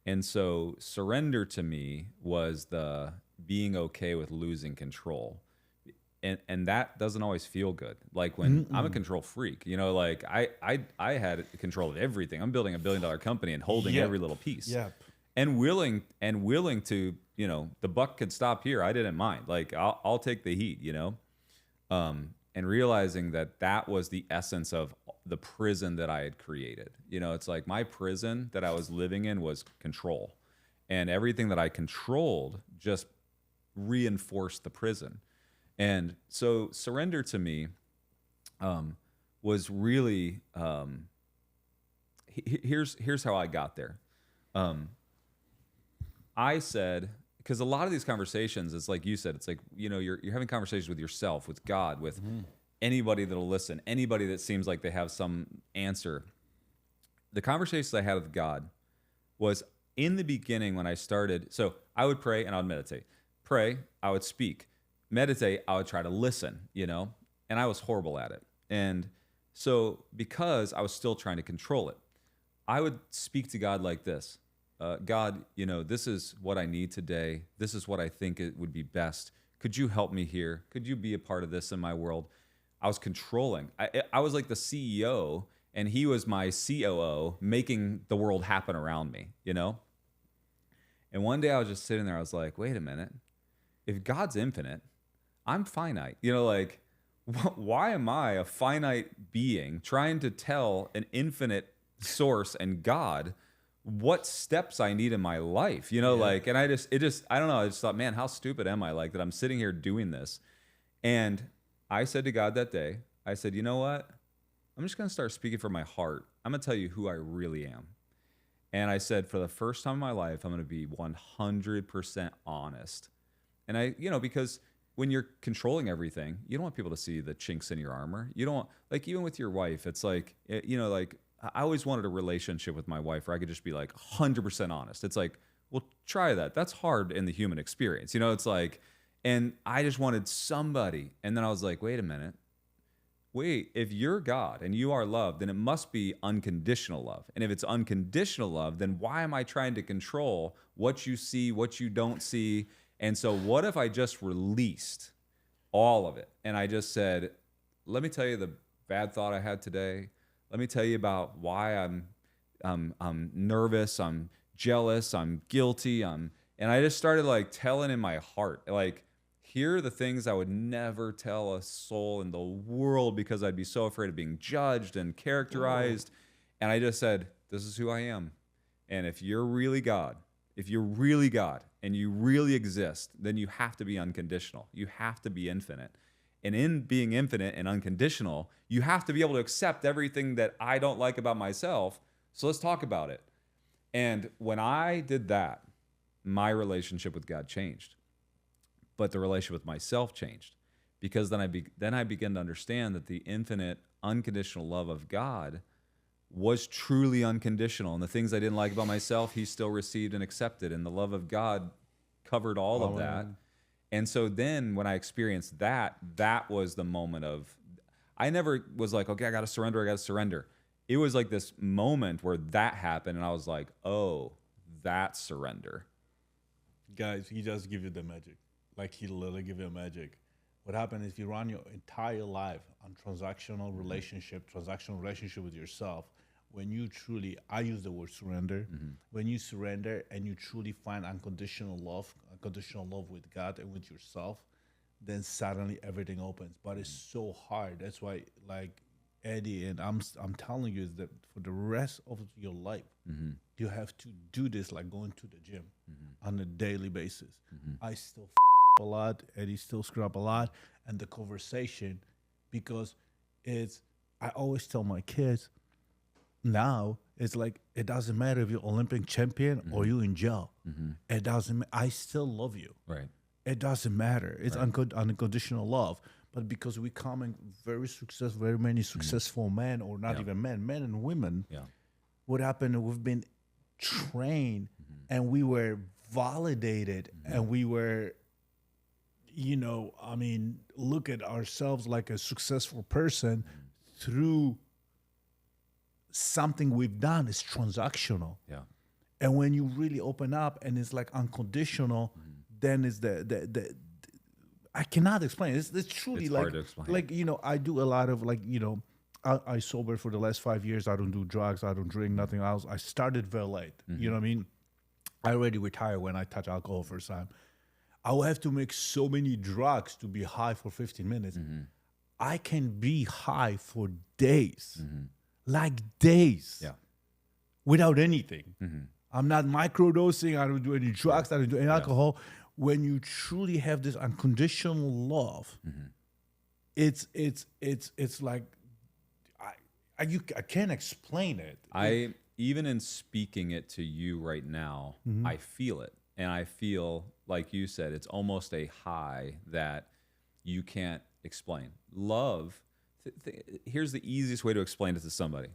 And so surrender to me was the being okay with losing control. And that doesn't always feel good. Like when I'm a control freak, like I had control of everything. I'm building $1 billion company and holding Yep. every little piece. Yep. And willing to, the buck could stop here. I didn't mind. Like I'll take the heat, and realizing that was the essence of the prison that I had created. It's like my prison that I was living in was control, and everything that I controlled just reinforced the prison. And so surrender to me was really here's how I got there. I said, because a lot of these conversations, it's like you said, it's like you're having conversations with yourself, with God, with anybody that'll listen, anybody that seems like they have some answer. The conversations I had with God was in the beginning when I started. So I would pray and I would meditate. Pray, I would speak. Meditate, I would try to listen, and I was horrible at it. And so because I was still trying to control it, I would speak to God like this. God, this is what I need today. This is what I think it would be best. Could you help me here? Could you be a part of this in my world? I was controlling. I was like the CEO, and he was my COO, making the world happen around me, And one day I was just sitting there. I was like, wait a minute. If God's infinite, I'm finite. Like, why am I a finite being trying to tell an infinite source and God what steps I need in my life? Like, and I don't know. I just thought, man, how stupid am I? Like that I'm sitting here doing this. And I said to God that day, I said, you know what? I'm just going to start speaking from my heart. I'm going to tell you who I really am. And I said, for the first time in my life, I'm going to be 100% honest. And because when you're controlling everything, you don't want people to see the chinks in your armor. You don't want, like, even with your wife, it's like, like I always wanted a relationship with my wife where I could just be like 100% honest. It's like, well, try that. That's hard in the human experience. It's like, and I just wanted somebody. And then I was like, wait a minute. Wait, if you're God and you are love, then it must be unconditional love. And if it's unconditional love, then why am I trying to control what you see, what you don't see? And so what if I just released all of it? And I just said, let me tell you the bad thought I had today. Let me tell you about why I'm nervous, I'm jealous, I'm guilty, and I just started like telling in my heart, like, here are the things I would never tell a soul in the world because I'd be so afraid of being judged and characterized. And I just said, this is who I am. And if you're really God, and you really exist, then you have to be unconditional. You have to be infinite. And in being infinite and unconditional, you have to be able to accept everything that I don't like about myself. So let's talk about it. And when I did that, my relationship with God changed. But the relationship with myself changed, because then I began to understand that the infinite, unconditional love of God was truly unconditional. And the things I didn't like about myself, he still received and accepted. And the love of God covered all of that. And so then when I experienced that, that was the moment of, I never was like, okay, I got to surrender. I got to surrender. It was like this moment where that happened. And I was like, oh, that's surrender. Guys, he just give you the magic. Like he literally give you a magic. What happened is you run your entire life on transactional relationship with yourself. When you truly, I use the word surrender. When you surrender and you truly find unconditional love with God and with yourself, then suddenly everything opens. But it's so hard. That's why, like Eddie, and I'm telling you, is that for the rest of your life, you have to do this, like going to the gym on a daily basis. I still a lot, Eddie still screw up a lot, and the conversation, because it's, I always tell my kids, now it's like, it doesn't matter if you're Olympic champion or you in jail. It doesn't. I still love you. Right. It doesn't matter. It's unconditional love. But because we come in very many successful men, or not even men and women. Yeah. What happened? We've been trained, and we were validated, and we were, you know, I mean, look at ourselves like a successful person through something we've done is transactional. Yeah. And when you really open up and it's like unconditional, then it's the I cannot explain. It's truly it's like, hard to explain. Like, you know, I do a lot of like, you know, I sober for the last 5 years. I don't do drugs. I don't drink nothing else. I started very late. You know what I mean? I already retired when I touch alcohol first time. I will have to make so many drugs to be high for 15 minutes. I can be high for days. Like days, without anything. I'm not microdosing. I don't do any drugs. I don't do any alcohol. When you truly have this unconditional love, it's like I can't explain it. Even in speaking it to you right now, I feel it, and I feel like you said, it's almost a high that you can't explain. Love. Here's the easiest way to explain it to somebody.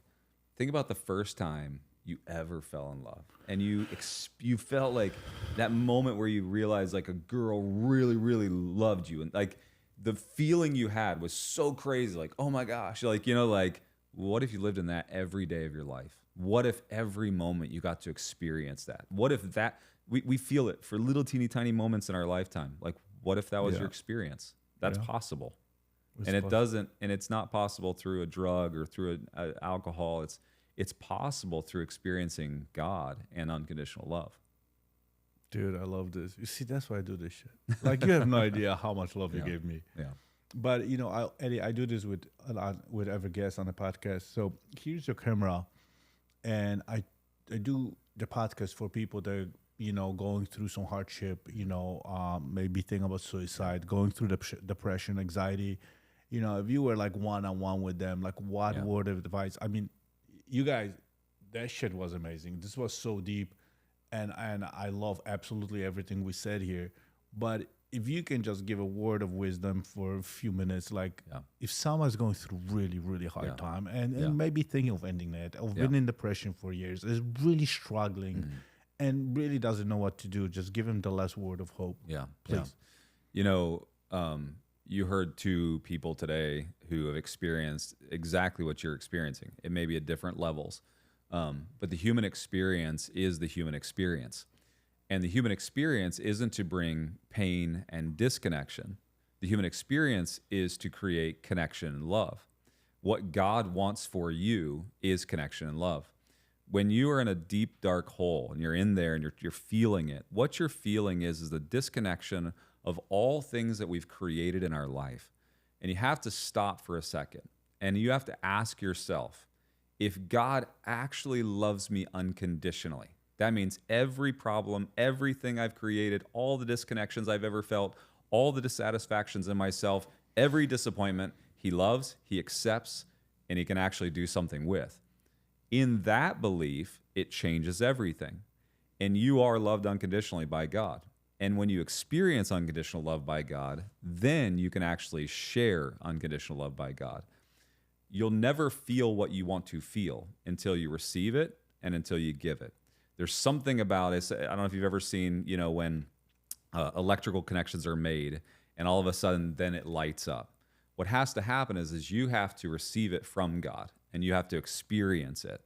Think about the first time you ever fell in love, and you felt like that moment where you realized like a girl really, really loved you, and like the feeling you had was so crazy. Like, oh my gosh, like, you know, like what if you lived in that every day of your life? What if every moment you got to experience that? What if that we feel it for little teeny tiny moments in our lifetime? Like, what if that was your experience? That's possible. And it doesn't, and it's not possible through a drug or through alcohol. It's possible through experiencing God and unconditional love. Dude, I love this. You see, that's why I do this shit. Like, you have no idea how much love you gave me. Yeah. But you know, Eddie, I do this with every guest on the podcast. So here's your camera, and I do the podcast for people that, you know, going through some hardship, you know, maybe thinking about suicide, going through depression, anxiety. You know, if you were like one-on-one with them, like what word of advice? I mean, you guys, that shit was amazing. This was so deep, and I love absolutely everything we said here. But if you can just give a word of wisdom for a few minutes, like if someone's going through really, really hard time and maybe thinking of ending it, or been in depression for years, is really struggling and really doesn't know what to do, just give him the last word of hope. Yeah, please. You know, you heard two people today who have experienced exactly what you're experiencing. It may be at different levels, but the human experience is the human experience. And the human experience isn't to bring pain and disconnection. The human experience is to create connection and love. What God wants for you is connection and love. When you are in a deep, dark hole and you're in there and you're feeling it, what you're feeling is the disconnection of all things that we've created in our life. And you have to stop for a second, and you have to ask yourself, if God actually loves me unconditionally, that means every problem, everything I've created, all the disconnections I've ever felt, all the dissatisfactions in myself, every disappointment, he loves, he accepts, and he can actually do something with. In that belief, it changes everything. And you are loved unconditionally by God. And when you experience unconditional love by God, then you can actually share unconditional love by God. You'll never feel what you want to feel until you receive it and until you give it. There's something about it. I don't know if you've ever seen, you know, when electrical connections are made, and all of a sudden, then it lights up. What has to happen is you have to receive it from God, and you have to experience it,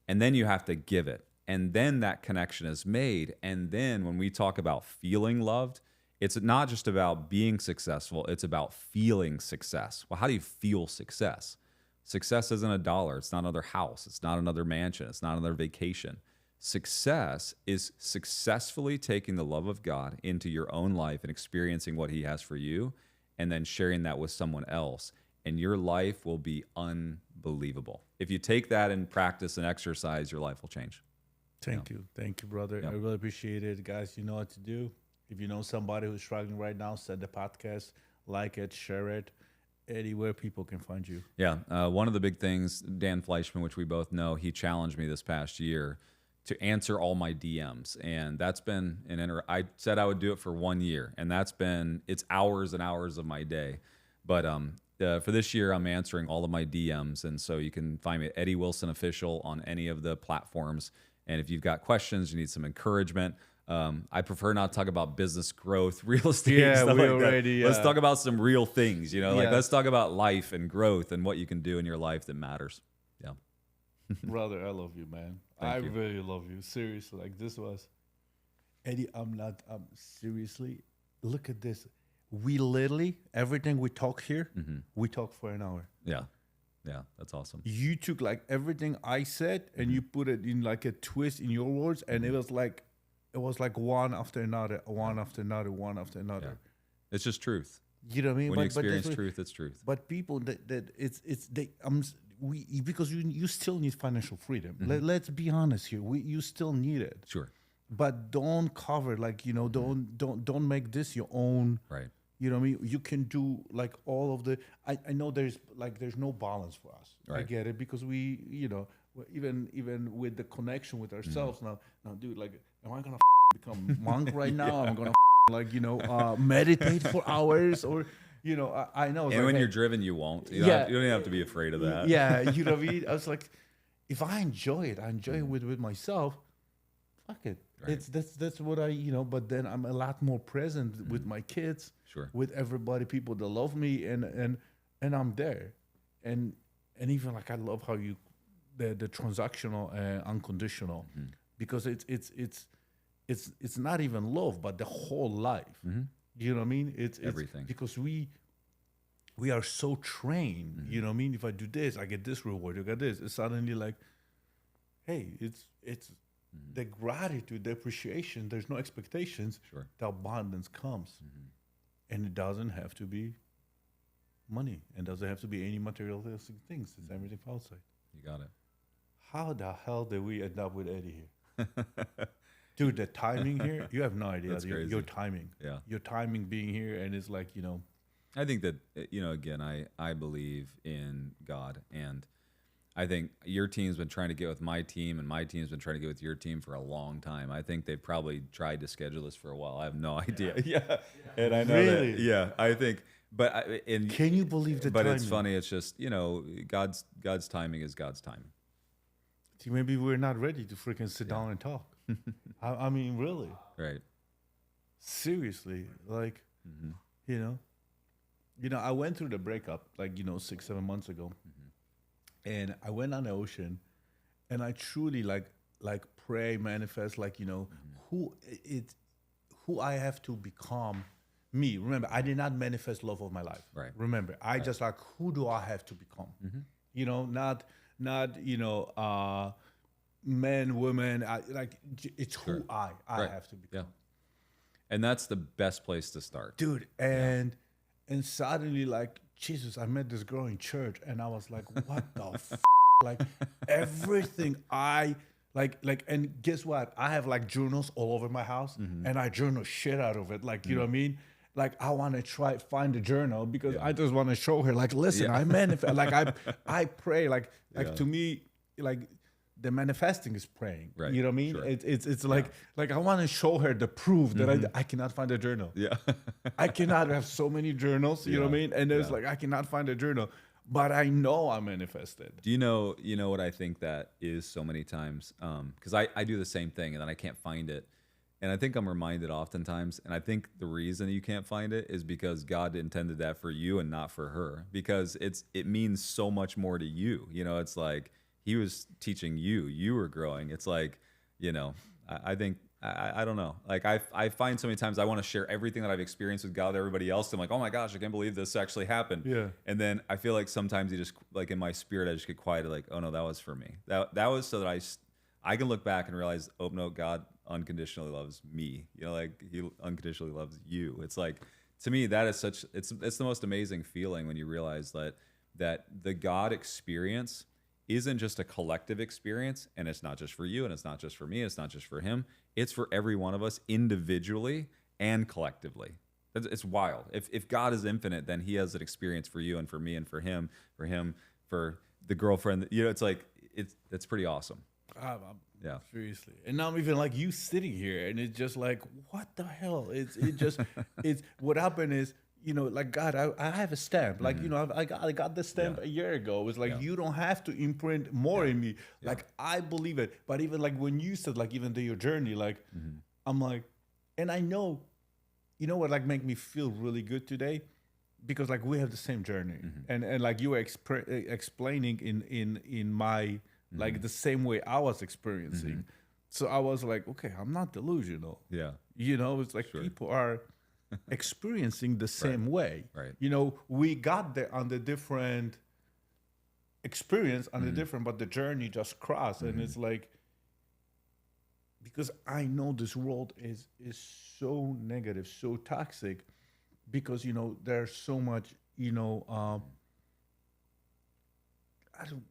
and then you have to give it, and then that connection is made. And then when we talk about feeling loved, it's not just about being successful, it's about feeling success. Well, how do you feel success? Success isn't a dollar, it's not another house, it's not another mansion, it's not another vacation. Success is successfully taking the love of God into your own life and experiencing what he has for you, and then sharing that with someone else. And your life will be unbelievable. If you take that in practice and exercise, your life will change. Thank you, brother. I really appreciate it, guys. You know what to do. If you know somebody who's struggling right now, send the podcast, like it, share it. Eddie, where people can find you? Yeah, one of the big things, Dan Fleischman, which we both know, he challenged me this past year to answer all my DMs, and that's been I said I would do it for 1 year, and it's hours and hours of my day. But for this year, I'm answering all of my DMs, and so you can find me at Eddie Wilson Official on any of the platforms. And if you've got questions, you need some encouragement. I prefer not to talk about business growth, real estate, stuff like that. Let's talk about some real things, like let's talk about life and growth and what you can do in your life that matters. Yeah. Brother, I love you, man. I really love you. Seriously, like this was, Eddie, seriously, look at this. We literally, everything we talk here, we talk for an hour. Yeah. Yeah, that's awesome. You took like everything I said and you put it in like a twist in your words, and it was like one after another, one after another, one after another. Yeah. It's just truth. You know what I mean? When you experience truth, it's truth. But people because you still need financial freedom. Let's be honest here. You still need it. Sure. But don't cover don't make this your own. Right. You know what I mean? You can do like all of the. I know there's no balance for us. Right. I get it, because we even with the connection with ourselves now, dude, like, am I gonna become monk right now? I'm gonna meditate for hours, or I know. And when you're driven, you won't. You don't even have to be afraid of that. Yeah, you know what I mean? I was like, if I enjoy it, it with myself. Fuck it. Right. That's what but then I'm a lot more present with my kids, with everybody, people that love me, and I'm there. And even like I love how you the transactional and unconditional, because it's not even love, but the whole life. You know what I mean? It's everything, because we are so trained. You know what I mean? If I do this, I get this reward. You got this. It's suddenly like, hey, it's the gratitude, the appreciation. There's no expectations. The abundance comes, and it doesn't have to be money, and doesn't have to be any materialistic things. It's everything outside. You got it. How the hell did we end up with Eddie here? Dude, the timing here, you have no idea. That's crazy. Your timing. Yeah. Your timing being here, and it's like, I think that, again, I believe in God, and I think your team's been trying to get with my team, and my team's been trying to get with your team for a long time. I think they've probably tried to schedule this for a while. I have no idea. Yeah. And I know really? that. Yeah, I think. But can you believe the timing? But it's funny. It's just, God's timing is God's timing. See, maybe we're not ready to freaking sit down and talk. I mean, really. Right. Seriously, like, I went through the breakup, like, 6-7 months ago, and I went on the ocean, and I truly like pray, manifest, like, who I have to become. Me. Remember, I did not manifest love of my life. Right. Remember, I just like, who do I have to become? Not men, women. It's who I have to become. Yeah. And that's the best place to start, dude. And suddenly, like, Jesus, I met this girl in church, and I was like, what the like everything I. And guess what? I have like journals all over my house, and I journal shit out of it. Like, you know what I mean? Like, I want to find a journal, because I just want to show her, like, listen, I manifest. Like, I pray. Like to me, like, the manifesting is praying. Right. You know what I mean? Sure. It's like I want to show her the proof that I cannot find a journal. Yeah. I cannot have so many journals. You know what I mean? And there's like, I cannot find a journal. But I know I manifested. Do you know what I think that is so many times? Because I do the same thing, and then I can't find it. And I think I'm reminded oftentimes, and I think the reason you can't find it is because God intended that for you and not for her, because it means so much more to you. You know, it's like he was teaching you, you were growing. It's like, you know, I think, I don't know. Like I find so many times I want to share everything that I've experienced with God with everybody else. I'm like, oh my gosh, I can't believe this actually happened. Yeah. And then I feel like sometimes you just, like in my spirit, I just get quiet, like, oh no, that was for me. That was so that I can look back and realize, oh no, God unconditionally loves me. You know, like he unconditionally loves you. It's like, to me, that is such, it's the most amazing feeling when you realize that the God experience isn't just a collective experience, and it's not just for you, and it's not just for me, it's not just for him. It's for every one of us individually and collectively. It's wild. If God is infinite, then he has an experience for you and for me and for him, for the girlfriend. You know, it's like, it's pretty awesome. Yeah. Seriously. And now I'm even like you sitting here, and it's just like, what the hell? It's what happened is, you know, like, God, I have a stamp. Like, you know, I got this stamp a year ago. It was like, you don't have to imprint more in me. Like, I believe it. But even like when you said, like, even your journey, like, I'm like, and I know, you know what, like, make me feel really good today? Because like we have the same journey. And like you were explaining in my, like the same way I was experiencing. So I was like, okay, I'm not delusional. Yeah. You know, it's like people are experiencing the same way. Right. You know, we got there on the different experience, on the different, but the journey just crossed. And it's like, because I know this world is so negative, so toxic, because, you know, there's so much, you know, I don't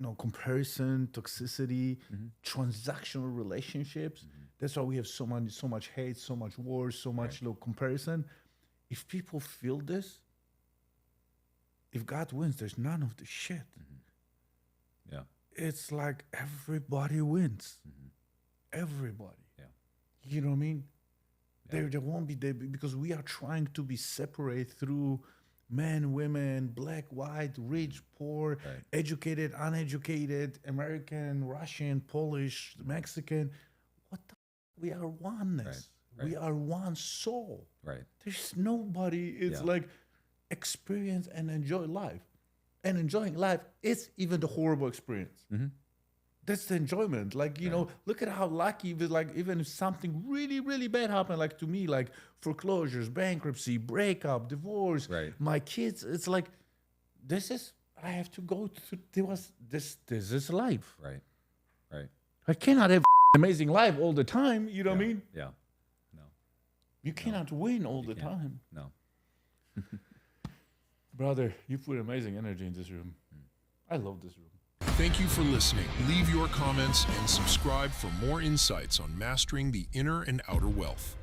know, comparison, toxicity, transactional relationships. That's why we have so much hate, so much war, so much comparison. If people feel this, if God wins, there's none of the shit. Yeah. It's like everybody wins. Everybody. Yeah. You know what I mean? Yeah. There won't be, because we are trying to be separate through men, women, black, white, rich, poor, educated, uneducated, American, Russian, Polish, Mexican. What the we are oneness. We are one soul. Right. There's nobody. It's like experience and enjoy life. And enjoying life is even the horrible experience. That's the enjoyment. Like, you know, look at how lucky, like, even if something really, really bad happened, like to me, like foreclosures, bankruptcy, breakup, divorce, my kids, it's like, I have to go through, this is life. Right. Right. I cannot have amazing life all the time. You know what I mean? Yeah. No. You cannot win all the time. No. Brother, you put amazing energy in this room. I love this room. Thank you for listening. Leave your comments and subscribe for more insights on mastering the inner and outer wealth.